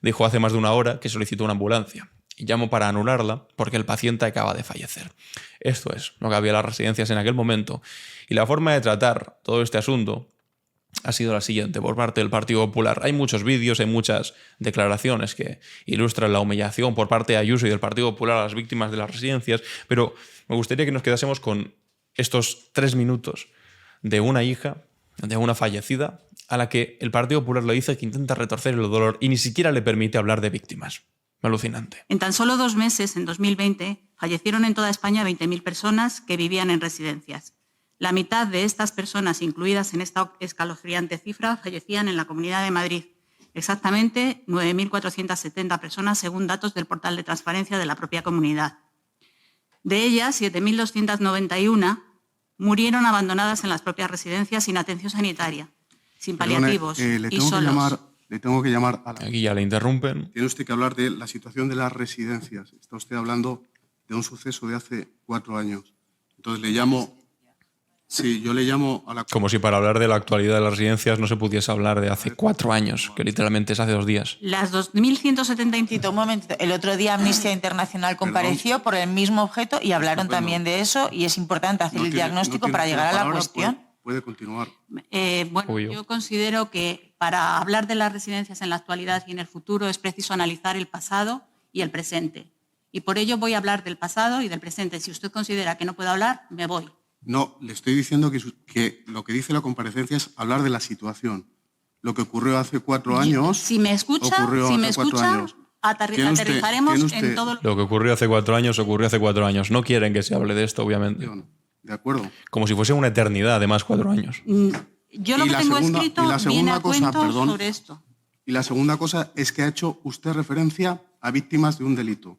dijo hace más de una hora que solicitó una ambulancia. Y llamó para anularla porque el paciente acaba de fallecer. Esto es lo que había en las residencias en aquel momento. Y la forma de tratar todo este asunto ha sido la siguiente por parte del Partido Popular. Hay muchos vídeos, hay muchas declaraciones que ilustran la humillación por parte de Ayuso y del Partido Popular a las víctimas de las residencias, pero me gustaría que nos quedásemos con estos 3 minutos de una hija, de una fallecida, a la que el Partido Popular le dice que intenta retorcer el dolor y ni siquiera le permite hablar de víctimas. Alucinante. En tan solo 2 meses, en 2020, fallecieron en toda España 20.000 personas que vivían en residencias. La mitad de estas personas incluidas en esta escalofriante cifra fallecían en la Comunidad de Madrid. Exactamente 9.470 personas, según datos del portal de transparencia de la propia comunidad. De ellas, 7.291 murieron abandonadas en las propias residencias sin atención sanitaria, sin paliativos y solos. Le tengo que llamar a la... Aquí ya le interrumpen. Tiene usted que hablar de la situación de las residencias. Está usted hablando de un suceso de hace 4 años. Entonces le llamo Sí, yo le llamo a la... Como si para hablar de la actualidad de las residencias no se pudiese hablar de hace 4 años, que literalmente es hace 2 días. Las 2.173... Un momento. El otro día Amnistía Internacional compareció por el mismo objeto y hablaron también de eso, y es importante hacer el diagnóstico para llegar a la cuestión. Puede continuar. Bueno, yo considero que para hablar de las residencias en la actualidad y en el futuro es preciso analizar el pasado y el presente. Y por ello voy a hablar del pasado y del presente. Si usted considera que no puedo hablar, me voy. No, le estoy diciendo que lo que dice la comparecencia es hablar de la situación. Lo que ocurrió hace 4 años... Si me escucha, aterrizaremos en todo... Lo que ocurrió hace 4 años ocurrió hace 4 años. No quieren que se hable de esto, obviamente. De acuerdo. Como si fuese una eternidad, además, 4 años. Yo lo que tengo escrito viene a cuento sobre esto. Y la segunda cosa es que ha hecho usted referencia a víctimas de un delito.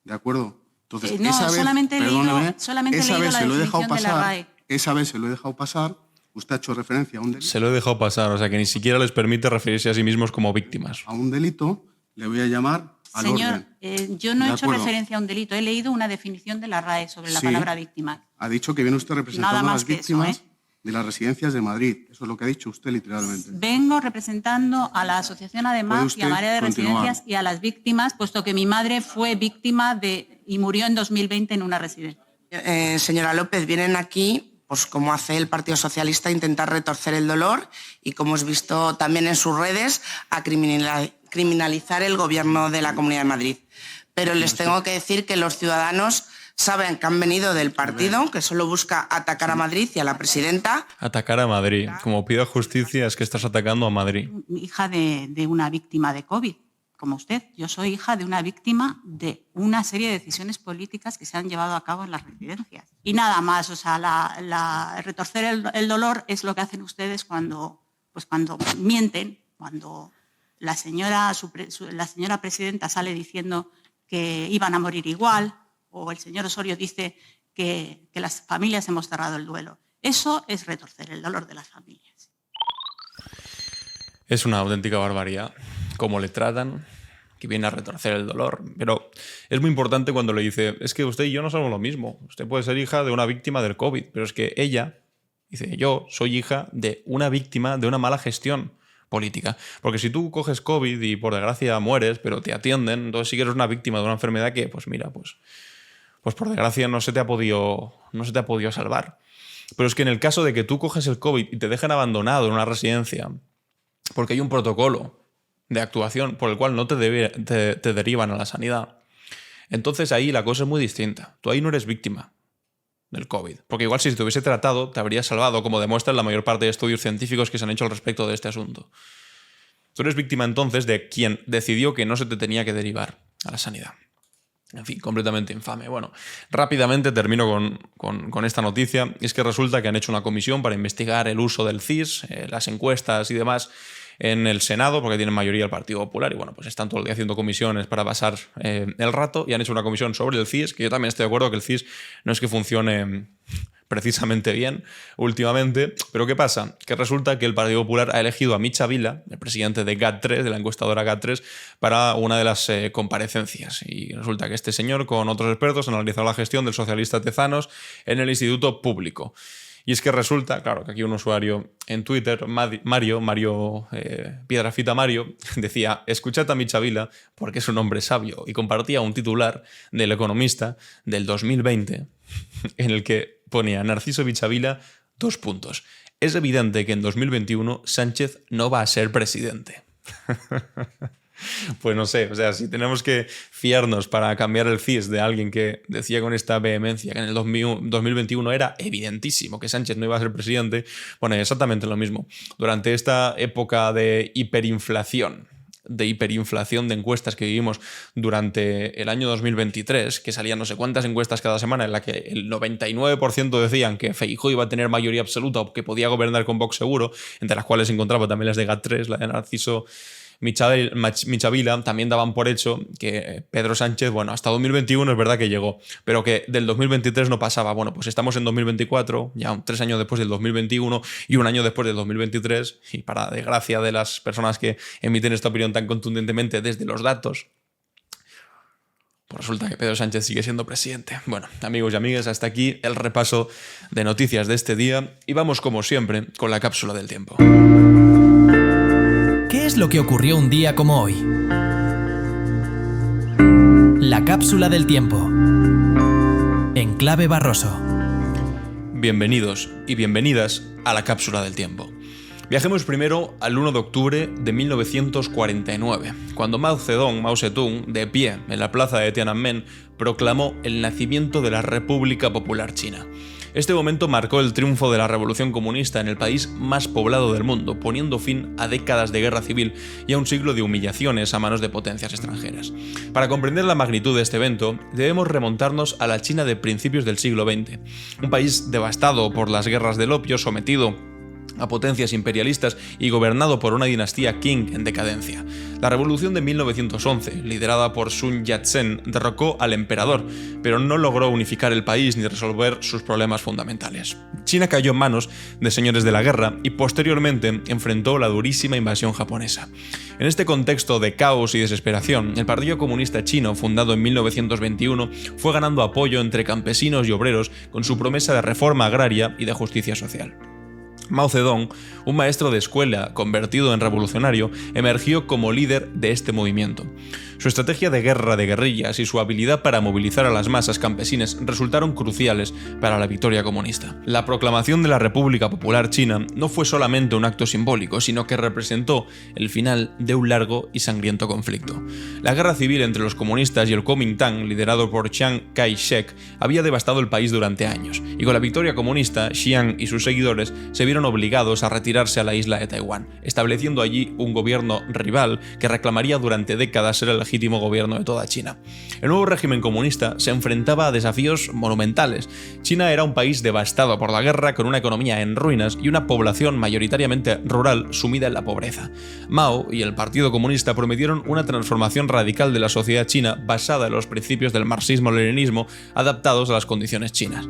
¿De acuerdo? Entonces, no, esa vez, solamente he leído la definición de la RAE. Esa vez se lo he dejado pasar. Usted ha hecho referencia a un delito. Se lo he dejado pasar, o sea que ni siquiera les permite referirse a sí mismos como víctimas. A un delito le voy a llamar al orden. Señor, yo no he hecho referencia a un delito. He leído una definición de la RAE sobre la palabra víctima. Ha dicho que viene usted representando a las víctimas de las residencias de Madrid. Eso es lo que ha dicho usted literalmente. Vengo representando a la Asociación Además y a Marea de Residencias y a las víctimas, puesto que mi madre fue víctima y murió en 2020 en una residencia. Señora López, vienen aquí, pues como hace el Partido Socialista, a intentar retorcer el dolor y, como hemos visto también en sus redes, a criminalizar el gobierno de la Comunidad de Madrid. Pero les tengo que decir que los ciudadanos saben que han venido del partido, que solo busca atacar a Madrid y a la presidenta. Atacar a Madrid. Como pido justicia es que estás atacando a Madrid. Hija de una víctima de COVID, como usted. Yo soy hija de una víctima de una serie de decisiones políticas que se han llevado a cabo en las residencias. Y nada más, o sea, retorcer el dolor es lo que hacen ustedes cuando mienten, cuando la señora presidenta sale diciendo que iban a morir igual, o el señor Osorio dice que las familias hemos cerrado el duelo. Eso es retorcer el dolor de las familias. Es una auténtica barbaridad cómo le tratan, que viene a retorcer el dolor. Pero es muy importante cuando le dice, es que usted y yo no somos lo mismo. Usted puede ser hija de una víctima del COVID, pero es que ella dice, yo soy hija de una víctima de una mala gestión política. Porque si tú coges COVID y por desgracia mueres, pero te atienden, entonces sí que eres una víctima de una enfermedad que, pues mira, pues por desgracia no se te ha podido salvar. Pero es que en el caso de que tú coges el COVID y te dejan abandonado en una residencia porque hay un protocolo de actuación por el cual no te derivan a la sanidad, entonces ahí la cosa es muy distinta. Tú ahí no eres víctima del COVID. Porque igual si te hubiese tratado, te habría salvado, como demuestran la mayor parte de estudios científicos que se han hecho al respecto de este asunto. Tú eres víctima entonces de quien decidió que no se te tenía que derivar a la sanidad. En fin, completamente infame. Bueno, rápidamente termino con esta noticia. Y es que resulta que han hecho una comisión para investigar el uso del CIS, las encuestas y demás en el Senado, porque tienen mayoría el Partido Popular. Y bueno, pues están todo el día haciendo comisiones para pasar el rato. Y han hecho una comisión sobre el CIS, que yo también estoy de acuerdo que el CIS no es que funcione precisamente bien últimamente. Pero ¿qué pasa? Que resulta que el Partido Popular ha elegido a Micha Vila, el presidente de GAT3, de la encuestadora GAT3, para una de las comparecencias. Y resulta que este señor, con otros expertos, han analizado la gestión del socialista Tezanos en el Instituto Público. Y es que resulta, claro, que aquí un usuario en Twitter, Mario Piedrafita Mario, decía, escuchad a Micha Vila porque es un hombre sabio, y compartía un titular del Economista del 2020 en el que ponía Narciso Micha Vila, 2 puntos. Es evidente que en 2021 Sánchez no va a ser presidente. Pues no sé, o sea, si tenemos que fiarnos para cambiar el CIS de alguien que decía con esta vehemencia que en el 2021 era evidentísimo que Sánchez no iba a ser presidente, bueno, exactamente lo mismo. Durante esta época de hiperinflación de encuestas que vivimos durante el año 2023, que salían no sé cuántas encuestas cada semana en la que el 99% decían que Feijóo iba a tener mayoría absoluta o que podía gobernar con Vox seguro, entre las cuales se encontraba también las de GAT3, la de Narciso Micha Vila, también daban por hecho que Pedro Sánchez, bueno, hasta 2021 es verdad que llegó, pero que del 2023 no pasaba. Bueno, pues estamos en 2024, ya 3 años después del 2021 y 1 año después del 2023, y para desgracia de las personas que emiten esta opinión tan contundentemente desde los datos, Pues resulta que Pedro Sánchez sigue siendo presidente. Bueno, amigos y amigas, hasta aquí el repaso de noticias de este día y vamos como siempre con la cápsula del tiempo. ¿Qué es lo que ocurrió un día como hoy? La cápsula del tiempo. En Clave Barroso. Bienvenidos y bienvenidas a la cápsula del tiempo. Viajemos primero al 1 de octubre de 1949, cuando Mao Zedong, de pie en la plaza de Tiananmen, proclamó el nacimiento de la República Popular China. Este momento marcó el triunfo de la revolución comunista en el país más poblado del mundo, poniendo fin a décadas de guerra civil y a un siglo de humillaciones a manos de potencias extranjeras. Para comprender la magnitud de este evento, debemos remontarnos a la China de principios del siglo XX, un país devastado por las guerras del opio, sometido a potencias imperialistas y gobernado por una dinastía Qing en decadencia. La revolución de 1911, liderada por Sun Yat-sen, derrocó al emperador, pero no logró unificar el país ni resolver sus problemas fundamentales. China cayó en manos de señores de la guerra y posteriormente enfrentó la durísima invasión japonesa. En este contexto de caos y desesperación, el Partido Comunista Chino, fundado en 1921, fue ganando apoyo entre campesinos y obreros con su promesa de reforma agraria y de justicia social. Mao Zedong, un maestro de escuela convertido en revolucionario, emergió como líder de este movimiento. Su estrategia de guerra de guerrillas y su habilidad para movilizar a las masas campesinas resultaron cruciales para la victoria comunista. La proclamación de la República Popular China no fue solamente un acto simbólico, sino que representó el final de un largo y sangriento conflicto. La guerra civil entre los comunistas y el Kuomintang, liderado por Chiang Kai-shek, había devastado el país durante años, y con la victoria comunista, Chiang y sus seguidores se vieron obligados a retirarse a la isla de Taiwán, estableciendo allí un gobierno rival que reclamaría durante décadas ser el legítimo gobierno de toda China. El nuevo régimen comunista se enfrentaba a desafíos monumentales. China era un país devastado por la guerra, con una economía en ruinas y una población mayoritariamente rural sumida en la pobreza. Mao y el Partido Comunista prometieron una transformación radical de la sociedad china basada en los principios del marxismo-leninismo adaptados a las condiciones chinas.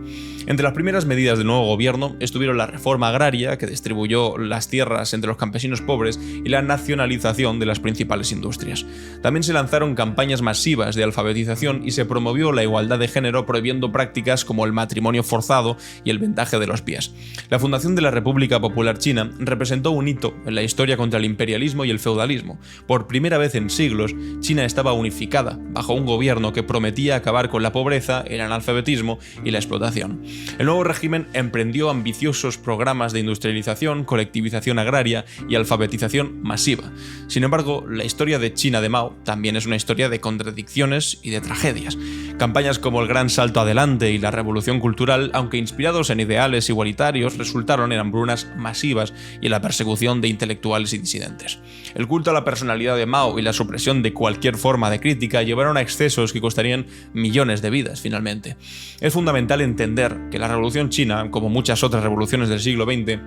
Entre las primeras medidas del nuevo gobierno estuvieron la reforma agraria, que distribuyó las tierras entre los campesinos pobres, y la nacionalización de las principales industrias. También se lanzaron campañas masivas de alfabetización y se promovió la igualdad de género, prohibiendo prácticas como el matrimonio forzado y el vendaje de los pies. La fundación de la República Popular China representó un hito en la historia contra el imperialismo y el feudalismo. Por primera vez en siglos, China estaba unificada bajo un gobierno que prometía acabar con la pobreza, el analfabetismo y la explotación. El nuevo régimen emprendió ambiciosos programas de industrialización, colectivización agraria y alfabetización masiva. Sin embargo, la historia de China de Mao también es una historia de contradicciones y de tragedias. Campañas como el Gran Salto Adelante y la Revolución Cultural, aunque inspirados en ideales igualitarios, resultaron en hambrunas masivas y en la persecución de intelectuales y disidentes. El culto a la personalidad de Mao y la supresión de cualquier forma de crítica llevaron a excesos que costarían millones de vidas, finalmente. Es fundamental entender que la Revolución China, como muchas otras revoluciones del siglo XX,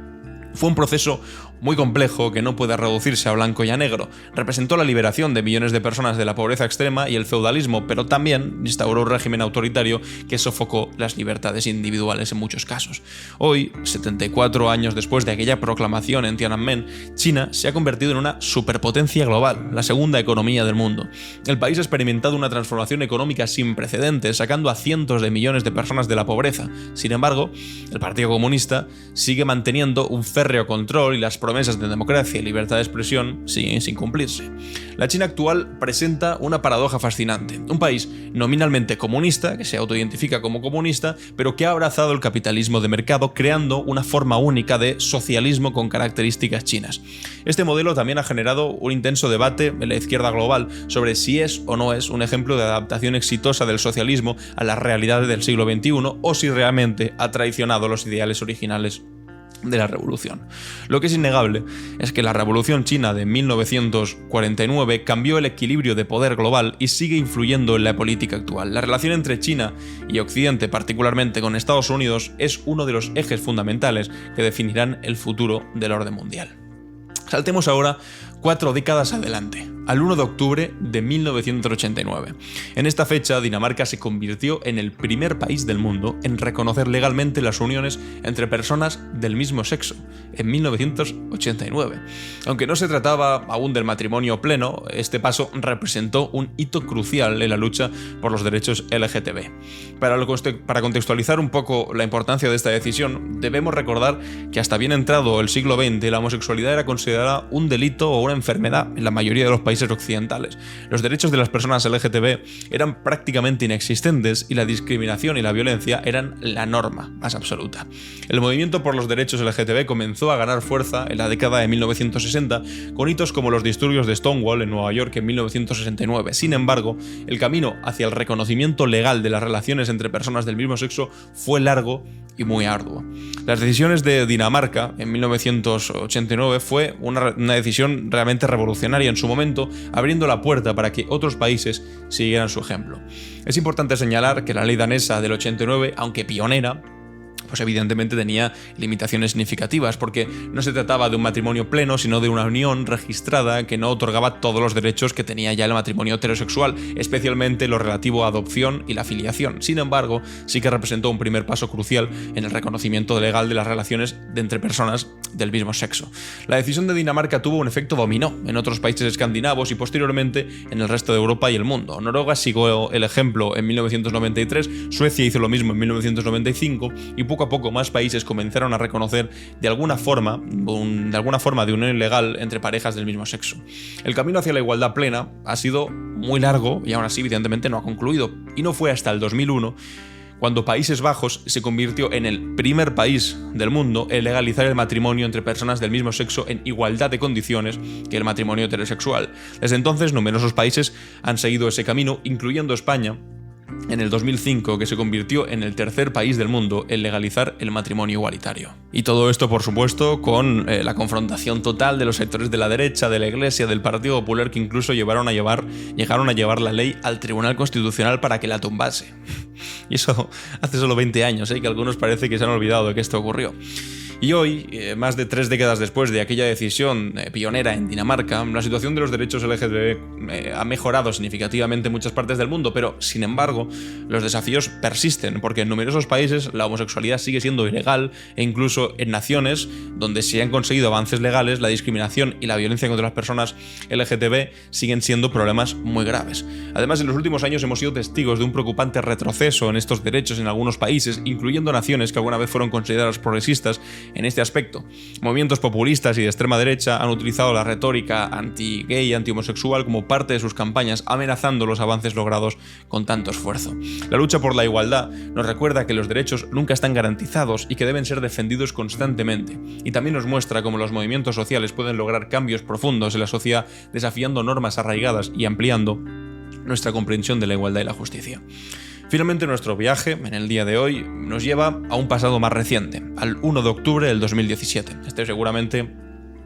fue un proceso muy complejo que no puede reducirse a blanco y a negro. Representó la liberación de millones de personas de la pobreza extrema y el feudalismo, pero también instauró un régimen autoritario que sofocó las libertades individuales en muchos casos. Hoy, 74 años después de aquella proclamación en Tiananmen, China se ha convertido en una superpotencia global, la segunda economía del mundo. El país ha experimentado una transformación económica sin precedentes, sacando a cientos de millones de personas de la pobreza. Sin embargo, el Partido Comunista sigue manteniendo un férreo control y las promesas de democracia y libertad de expresión siguen sin cumplirse. La China actual presenta una paradoja fascinante. Un país nominalmente comunista, que se autoidentifica como comunista, pero que ha abrazado el capitalismo de mercado, creando una forma única de socialismo con características chinas. Este modelo también ha generado un intenso debate en la izquierda global sobre si es o no es un ejemplo de adaptación exitosa del socialismo a las realidades del siglo XXI o si realmente ha traicionado los ideales originales de la revolución. Lo que es innegable es que la revolución china de 1949 cambió el equilibrio de poder global y sigue influyendo en la política actual. La relación entre China y Occidente, particularmente con Estados Unidos, es uno de los ejes fundamentales que definirán el futuro del orden mundial. Saltemos ahora 4 décadas adelante, al 1 de octubre de 1989. En esta fecha, Dinamarca se convirtió en el primer país del mundo en reconocer legalmente las uniones entre personas del mismo sexo, en 1989. Aunque no se trataba aún del matrimonio pleno, este paso representó un hito crucial en la lucha por los derechos LGTB. Para contextualizar un poco la importancia de esta decisión, debemos recordar que hasta bien entrado el siglo XX, la homosexualidad era considerada un delito o una enfermedad en la mayoría de los países occidentales. Los derechos de las personas LGTB eran prácticamente inexistentes y la discriminación y la violencia eran la norma más absoluta. El movimiento por los derechos LGTB comenzó a ganar fuerza en la década de 1960 con hitos como los disturbios de Stonewall en Nueva York en 1969. Sin embargo, el camino hacia el reconocimiento legal de las relaciones entre personas del mismo sexo fue largo y muy arduo. Las decisiones de Dinamarca en 1989 fue una decisión realmente revolucionaria en su momento, abriendo la puerta para que otros países siguieran su ejemplo. Es importante señalar que la ley danesa del 89, aunque pionera, pues evidentemente tenía limitaciones significativas, porque no se trataba de un matrimonio pleno, sino de una unión registrada que no otorgaba todos los derechos que tenía ya el matrimonio heterosexual, especialmente lo relativo a adopción y la filiación. Sin embargo, sí que representó un primer paso crucial en el reconocimiento legal de las relaciones entre personas del mismo sexo. La decisión de Dinamarca tuvo un efecto dominó en otros países escandinavos y posteriormente en el resto de Europa y el mundo. Noruega siguió el ejemplo en 1993, Suecia hizo lo mismo en 1995 y poco a poco más países comenzaron a reconocer de alguna forma de unión legal entre parejas del mismo sexo. El camino hacia la igualdad plena ha sido muy largo y aún así evidentemente no ha concluido, y no fue hasta el 2001 cuando Países Bajos se convirtió en el primer país del mundo en legalizar el matrimonio entre personas del mismo sexo en igualdad de condiciones que el matrimonio heterosexual. Desde entonces, numerosos países han seguido ese camino, incluyendo España, en el 2005, que se convirtió en el tercer país del mundo en legalizar el matrimonio igualitario. Y todo esto, por supuesto, con la confrontación total de los sectores de la derecha, de la Iglesia, del Partido Popular, que incluso llegaron a llevar la ley al Tribunal Constitucional para que la tumbase. Y eso hace solo 20 años, que algunos parece que se han olvidado de que esto ocurrió. Y hoy, más de 3 décadas después de aquella decisión pionera en Dinamarca, la situación de los derechos LGTB ha mejorado significativamente en muchas partes del mundo, pero, sin embargo, los desafíos persisten, porque en numerosos países la homosexualidad sigue siendo ilegal e incluso en naciones donde se han conseguido avances legales, la discriminación y la violencia contra las personas LGTB siguen siendo problemas muy graves. Además, en los últimos años hemos sido testigos de un preocupante retroceso en estos derechos en algunos países, incluyendo naciones que alguna vez fueron consideradas progresistas en este aspecto. Movimientos populistas y de extrema derecha han utilizado la retórica anti-gay y anti-homosexual como parte de sus campañas, amenazando los avances logrados con tanto esfuerzo. La lucha por la igualdad nos recuerda que los derechos nunca están garantizados y que deben ser defendidos constantemente. Y también nos muestra cómo los movimientos sociales pueden lograr cambios profundos en la sociedad, desafiando normas arraigadas y ampliando nuestra comprensión de la igualdad y la justicia. Finalmente, nuestro viaje en el día de hoy nos lleva a un pasado más reciente, al 1 de octubre del 2017. Este seguramente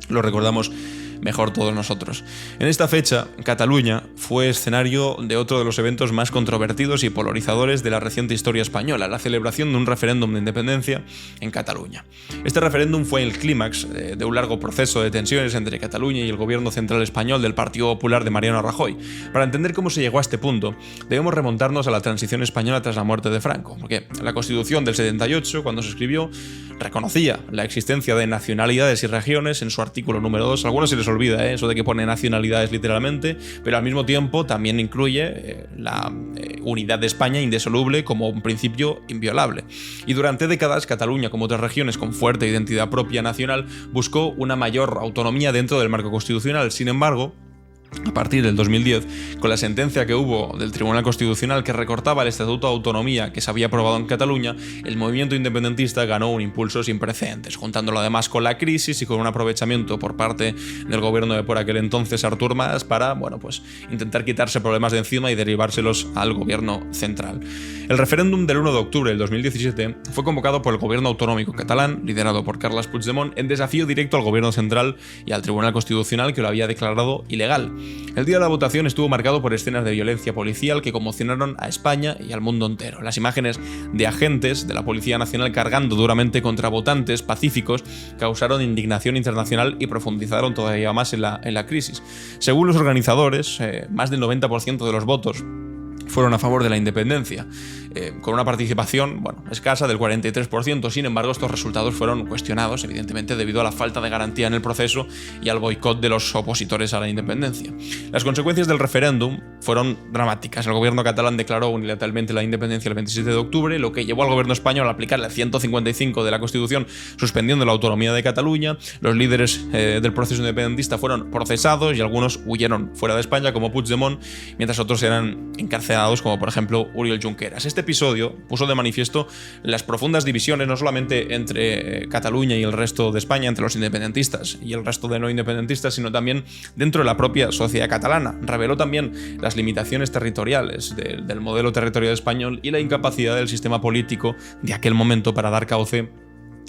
lo recordamos mejor todos nosotros. En esta fecha, Cataluña fue escenario de otro de los eventos más controvertidos y polarizadores de la reciente historia española, la celebración de un referéndum de independencia en Cataluña. Este referéndum fue el clímax de un largo proceso de tensiones entre Cataluña y el gobierno central español del Partido Popular de Mariano Rajoy. Para entender cómo se llegó a este punto, debemos remontarnos a la transición española tras la muerte de Franco, porque la Constitución del 78, cuando se escribió, reconocía la existencia de nacionalidades y regiones en su artículo número 2. A algunos se les olvida eso de que pone nacionalidades literalmente, pero al mismo tiempo también incluye la unidad de España indisoluble como un principio inviolable. Y durante décadas, Cataluña, como otras regiones con fuerte identidad propia nacional, buscó una mayor autonomía dentro del marco constitucional. Sin embargo, a partir del 2010, con la sentencia que hubo del Tribunal Constitucional que recortaba el Estatuto de Autonomía que se había aprobado en Cataluña, el movimiento independentista ganó un impulso sin precedentes, juntándolo además con la crisis y con un aprovechamiento por parte del gobierno de por aquel entonces Artur Mas para, intentar quitarse problemas de encima y derivárselos al gobierno central. El referéndum del 1 de octubre del 2017 fue convocado por el gobierno autonómico catalán, liderado por Carles Puigdemont, en desafío directo al gobierno central y al Tribunal Constitucional, que lo había declarado ilegal. El día de la votación estuvo marcado por escenas de violencia policial que conmocionaron a España y al mundo entero. Las imágenes de agentes de la Policía Nacional cargando duramente contra votantes pacíficos causaron indignación internacional y profundizaron todavía más en la crisis. Según los organizadores, más del 90% de los votos fueron a favor de la independencia, con una participación escasa del 43%. Sin embargo, estos resultados fueron cuestionados, evidentemente, debido a la falta de garantía en el proceso y al boicot de los opositores a la independencia. Las consecuencias del referéndum fueron dramáticas. El gobierno catalán declaró unilateralmente la independencia el 27 de octubre, lo que llevó al gobierno español a aplicar el 155 de la Constitución, suspendiendo la autonomía de Cataluña. Los líderes del proceso independentista fueron procesados y algunos huyeron fuera de España, como Puigdemont, mientras otros eran encarcelados, como por ejemplo Oriol Junqueras. Este episodio puso de manifiesto las profundas divisiones, no solamente entre Cataluña y el resto de España, entre los independentistas y el resto de no independentistas, sino también dentro de la propia sociedad catalana. Reveló también las limitaciones territoriales del modelo territorial español y la incapacidad del sistema político de aquel momento para dar cauce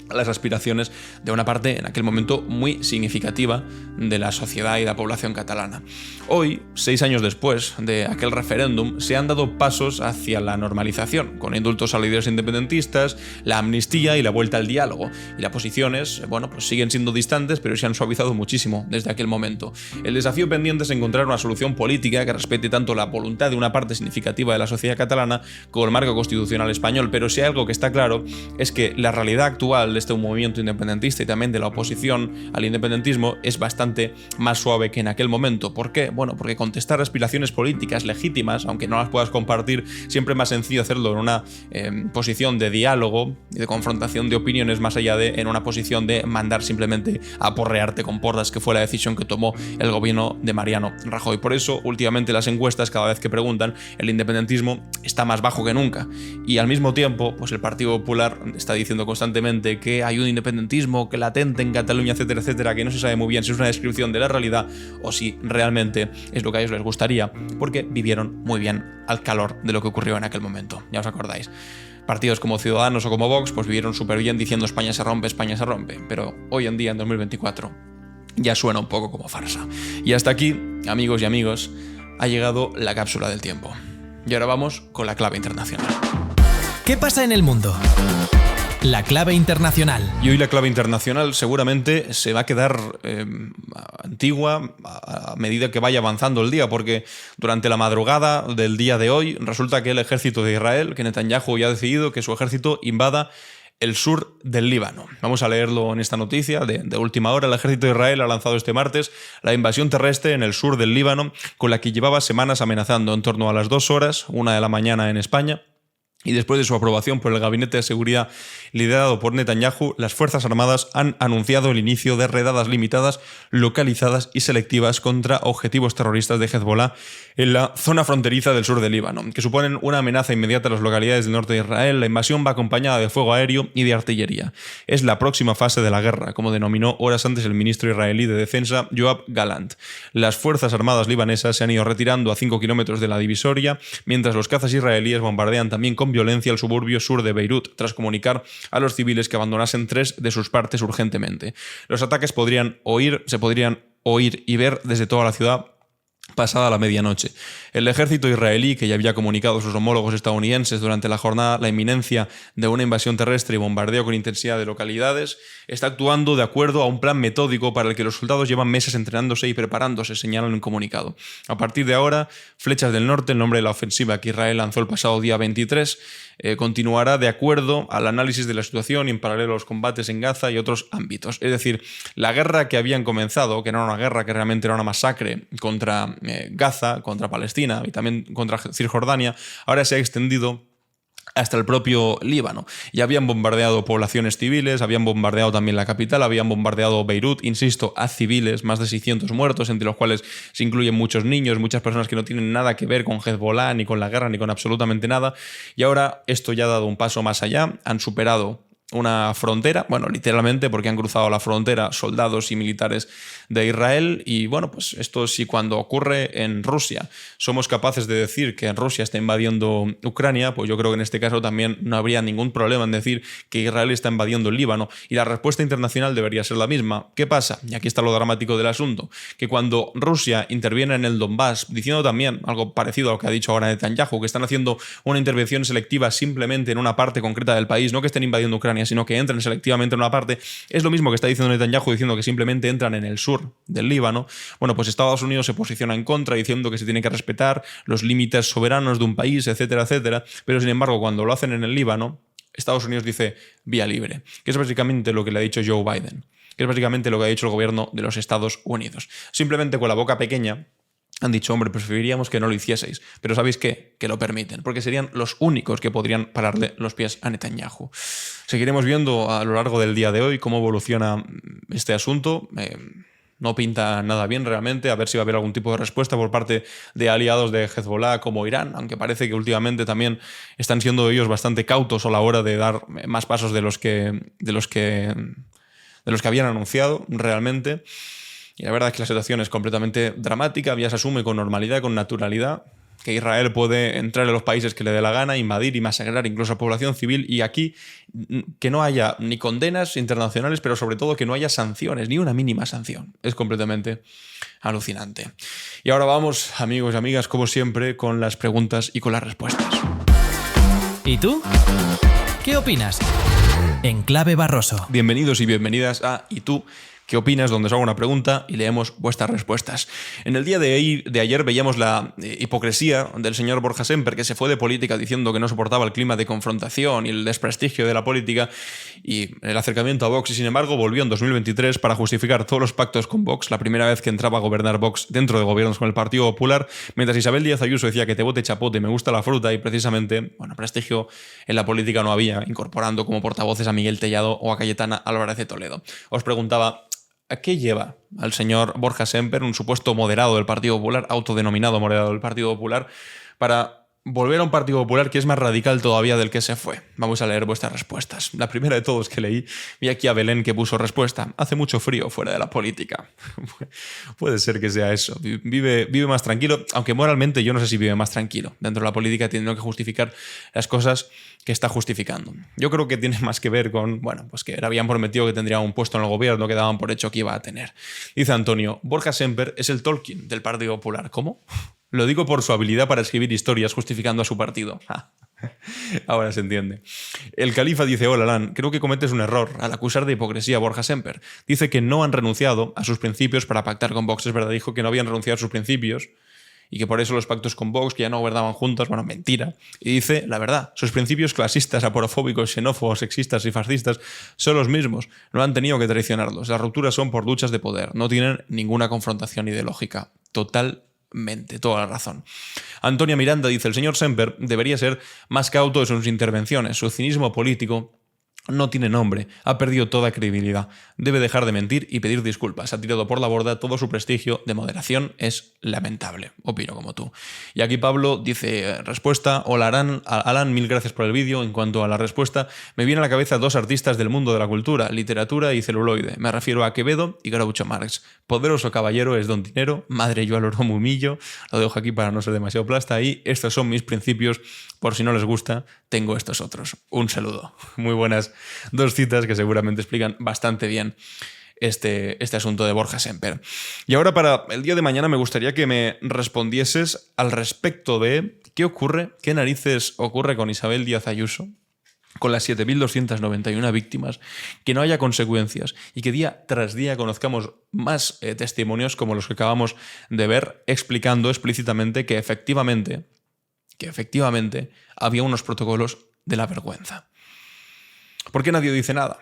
a las aspiraciones de una parte en aquel momento muy significativa de la sociedad y la población catalana. Hoy, 6 años después de aquel referéndum, se han dado pasos hacia la normalización, con indultos a líderes independentistas, la amnistía y la vuelta al diálogo. Y las posiciones, pues siguen siendo distantes, pero se han suavizado muchísimo desde aquel momento. El desafío pendiente es encontrar una solución política que respete tanto la voluntad de una parte significativa de la sociedad catalana como el marco constitucional español. Pero si algo que está claro es que la realidad actual de este movimiento independentista y también de la oposición al independentismo es bastante más suave que en aquel momento. ¿Por qué? Porque contestar aspiraciones políticas legítimas, aunque no las puedas compartir, siempre es más sencillo hacerlo en una posición de diálogo y de confrontación de opiniones, más allá de en una posición de mandar simplemente a aporrearte con porras, que fue la decisión que tomó el gobierno de Mariano Rajoy. Por eso, últimamente las encuestas, cada vez que preguntan, el independentismo está más bajo que nunca. Y al mismo tiempo, el Partido Popular está diciendo constantemente que hay un independentismo que latente en Cataluña, etcétera, etcétera, que no se sabe muy bien si es una descripción de la realidad o si realmente es lo que a ellos les gustaría, porque vivieron muy bien al calor de lo que ocurrió en aquel momento. Ya os acordáis. Partidos como Ciudadanos o como Vox vivieron súper bien diciendo España se rompe, pero hoy en día, en 2024, ya suena un poco como farsa. Y hasta aquí, amigos y amigos, ha llegado la cápsula del tiempo. Y ahora vamos con la clave internacional. ¿Qué pasa en el mundo? La clave internacional. Y hoy la clave internacional seguramente se va a quedar antigua a medida que vaya avanzando el día, porque durante la madrugada del día de hoy resulta que el ejército de Israel, que Netanyahu ya ha decidido que su ejército invada el sur del Líbano. Vamos a leerlo en esta noticia de última hora. El ejército de Israel ha lanzado este martes la invasión terrestre en el sur del Líbano, con la que llevaba semanas amenazando en torno a las 2 horas, 1 de la mañana en España. Y después de su aprobación por el Gabinete de Seguridad liderado por Netanyahu, las Fuerzas Armadas han anunciado el inicio de redadas limitadas, localizadas y selectivas contra objetivos terroristas de Hezbollah en la zona fronteriza del sur del Líbano, que suponen una amenaza inmediata a las localidades del norte de Israel. La invasión va acompañada de fuego aéreo y de artillería. Es la próxima fase de la guerra, como denominó horas antes el ministro israelí de Defensa, Yoav Gallant. Las Fuerzas Armadas libanesas se han ido retirando a 5 kilómetros de la divisoria, mientras los cazas israelíes bombardean también con violencia el suburbio sur de Beirut, tras comunicar a los civiles que abandonasen 3 de sus partes urgentemente. Los ataques se podrían oír y ver desde toda la ciudad pasada la medianoche. El ejército israelí, que ya había comunicado a sus homólogos estadounidenses durante la jornada la inminencia de una invasión terrestre y bombardeo con intensidad de localidades, está actuando de acuerdo a un plan metódico para el que los soldados llevan meses entrenándose y preparándose, señalan en un comunicado. A partir de ahora, Flechas del Norte, el nombre de la ofensiva que Israel lanzó el pasado día 23, continuará de acuerdo al análisis de la situación y en paralelo a los combates en Gaza y otros ámbitos. Es decir, la guerra que habían comenzado, que era una guerra que realmente era una masacre contra Gaza, contra Palestina y también contra Cisjordania, ahora se ha extendido hasta el propio Líbano. Ya habían bombardeado poblaciones civiles, habían bombardeado también la capital, habían bombardeado Beirut, insisto, a civiles, más de 600 muertos, entre los cuales se incluyen muchos niños, muchas personas que no tienen nada que ver con Hezbollah, ni con la guerra, ni con absolutamente nada. Y ahora esto ya ha dado un paso más allá, han superado una frontera, bueno, literalmente porque han cruzado la frontera soldados y militares de Israel y bueno, pues esto sí, cuando ocurre en Rusia somos capaces de decir que Rusia está invadiendo Ucrania, pues yo creo que en este caso también no habría ningún problema en decir que Israel está invadiendo el Líbano y la respuesta internacional debería ser la misma. ¿Qué pasa? Y aquí está lo dramático del asunto, que cuando Rusia interviene en el Donbass, diciendo también algo parecido a lo que ha dicho ahora Netanyahu, que están haciendo una intervención selectiva simplemente en una parte concreta del país, no que estén invadiendo Ucrania, sino que entren selectivamente en una parte, es lo mismo que está diciendo Netanyahu, diciendo que simplemente entran en el sur del Líbano. Bueno, pues Estados Unidos se posiciona en contra diciendo que se tiene que respetar los límites soberanos de un país, etcétera, etcétera, pero sin embargo cuando lo hacen en el Líbano, Estados Unidos dice vía libre, que es básicamente lo que le ha dicho Joe Biden, que es básicamente lo que ha dicho el gobierno de los Estados Unidos. Simplemente con la boca pequeña han dicho, hombre, preferiríamos que no lo hicieseis, pero ¿sabéis qué? Que lo permiten, porque serían los únicos que podrían pararle los pies a Netanyahu. Seguiremos viendo a lo largo del día de hoy cómo evoluciona este asunto. No pinta nada bien realmente, a ver si va a haber algún tipo de respuesta por parte de aliados de Hezbollah como Irán, aunque parece que últimamente también están siendo ellos bastante cautos a la hora de dar más pasos de los que habían anunciado realmente. Y la verdad es que la situación es completamente dramática, ya se asume con normalidad, con naturalidad, que Israel puede entrar en los países que le dé la gana, invadir y masacrar incluso a población civil, y aquí que no haya ni condenas internacionales, pero sobre todo que no haya sanciones, ni una mínima sanción. Es completamente alucinante. Y ahora vamos, amigos y amigas, como siempre, con las preguntas y con las respuestas. ¿Y tú? ¿Qué opinas? En Clave Barroso. Bienvenidos y bienvenidas a ¿Y tú? ¿Qué opinas? Donde os hago una pregunta y leemos vuestras respuestas. En el día de ayer veíamos la hipocresía del señor Borja Semper, que se fue de política diciendo que no soportaba el clima de confrontación y el desprestigio de la política y el acercamiento a Vox, y sin embargo volvió en 2023 para justificar todos los pactos con Vox, la primera vez que entraba a gobernar Vox dentro de gobiernos con el Partido Popular, mientras Isabel Díaz Ayuso decía que te bote chapote, me gusta la fruta, y precisamente, bueno, prestigio en la política no había, incorporando como portavoces a Miguel Tellado o a Cayetana Álvarez de Toledo. Os preguntaba, ¿a qué lleva al señor Borja Semper, un supuesto moderado del Partido Popular, autodenominado moderado del Partido Popular, para volver a un Partido Popular que es más radical todavía del que se fue? Vamos a leer vuestras respuestas. La primera de todos que leí, vi aquí a Belén que puso respuesta: hace mucho frío fuera de la política. Puede ser que sea eso. Vive más tranquilo, aunque moralmente yo no sé si vive más tranquilo. Dentro de la política tiene que justificar las cosas que está justificando. Yo creo que tiene más que ver con, bueno, pues que le habían prometido que tendría un puesto en el gobierno que daban por hecho que iba a tener. Dice Antonio, Borja Semper es el Tolkien del Partido Popular. ¿Cómo? Lo digo por su habilidad para escribir historias justificando a su partido. Ahora se entiende. El Califa dice, hola Alan, creo que cometes un error al acusar de hipocresía a Borja Semper. Dice que no han renunciado a sus principios para pactar con Vox. Es verdad, dijo que no habían renunciado a sus principios y que por eso los pactos con Vox, que ya no gobernaban juntos, bueno, mentira. Y dice, la verdad, sus principios clasistas, aporofóbicos, xenófobos, sexistas y fascistas son los mismos. No han tenido que traicionarlos. Las rupturas son por luchas de poder. No tienen ninguna confrontación ideológica. Totalmente, toda la razón. Antonia Miranda dice, el señor Semper debería ser más cauto en sus intervenciones. Su cinismo político no tiene nombre, ha perdido toda credibilidad. Debe dejar de mentir y pedir disculpas. Ha tirado por la borda todo su prestigio de moderación. Es lamentable. Opino como tú. Y aquí Pablo dice, respuesta, hola Alan, mil gracias por el vídeo. En cuanto a la respuesta, me viene a la cabeza dos artistas del mundo de la cultura, literatura y celuloide. Me refiero a Quevedo y Groucho Marx. Poderoso caballero es don dinero, madre yo al oro mumillo. Lo dejo aquí para no ser demasiado plasta y estos son mis principios. Por si no les gusta, tengo estos otros. Un saludo. Muy buenas dos citas que seguramente explican bastante bien este asunto de Borja Semper. Y ahora para el día de mañana me gustaría que me respondieses al respecto de qué narices ocurre con Isabel Díaz Ayuso, con las 7.291 víctimas, que no haya consecuencias y que día tras día conozcamos más testimonios como los que acabamos de ver, explicando explícitamente que efectivamente había unos protocolos de la vergüenza. ¿Por qué nadie dice nada?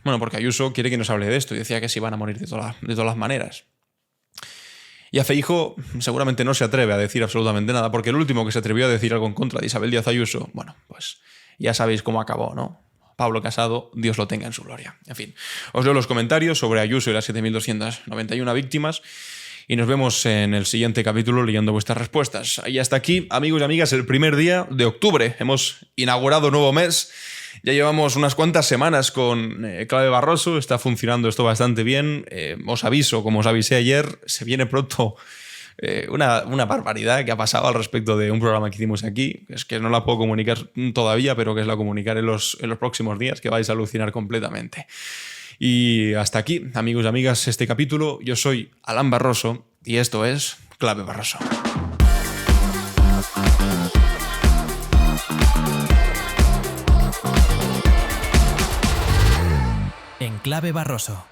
Bueno, porque Ayuso quiere que nos hable de esto y decía que se iban a morir de todas las maneras. Y a Feijóo seguramente no se atreve a decir absolutamente nada, porque el último que se atrevió a decir algo en contra de Isabel Díaz Ayuso, bueno, pues ya sabéis cómo acabó, ¿no? Pablo Casado, Dios lo tenga en su gloria. En fin, os leo los comentarios sobre Ayuso y las 7.291 víctimas y nos vemos en el siguiente capítulo leyendo vuestras respuestas. Y hasta aquí, amigos y amigas, el primer día de octubre. Hemos inaugurado nuevo mes. Ya llevamos unas cuantas semanas con Clave Barroso, está funcionando esto bastante bien. Os aviso, como os avisé ayer, se viene pronto una barbaridad que ha pasado al respecto de un programa que hicimos aquí. Es que no la puedo comunicar todavía, pero que os la comunicaré en los próximos días, que vais a alucinar completamente. Y hasta aquí, amigos y amigas, este capítulo. Yo soy Alan Barroso y esto es Clave Barroso. En Clave Barroso.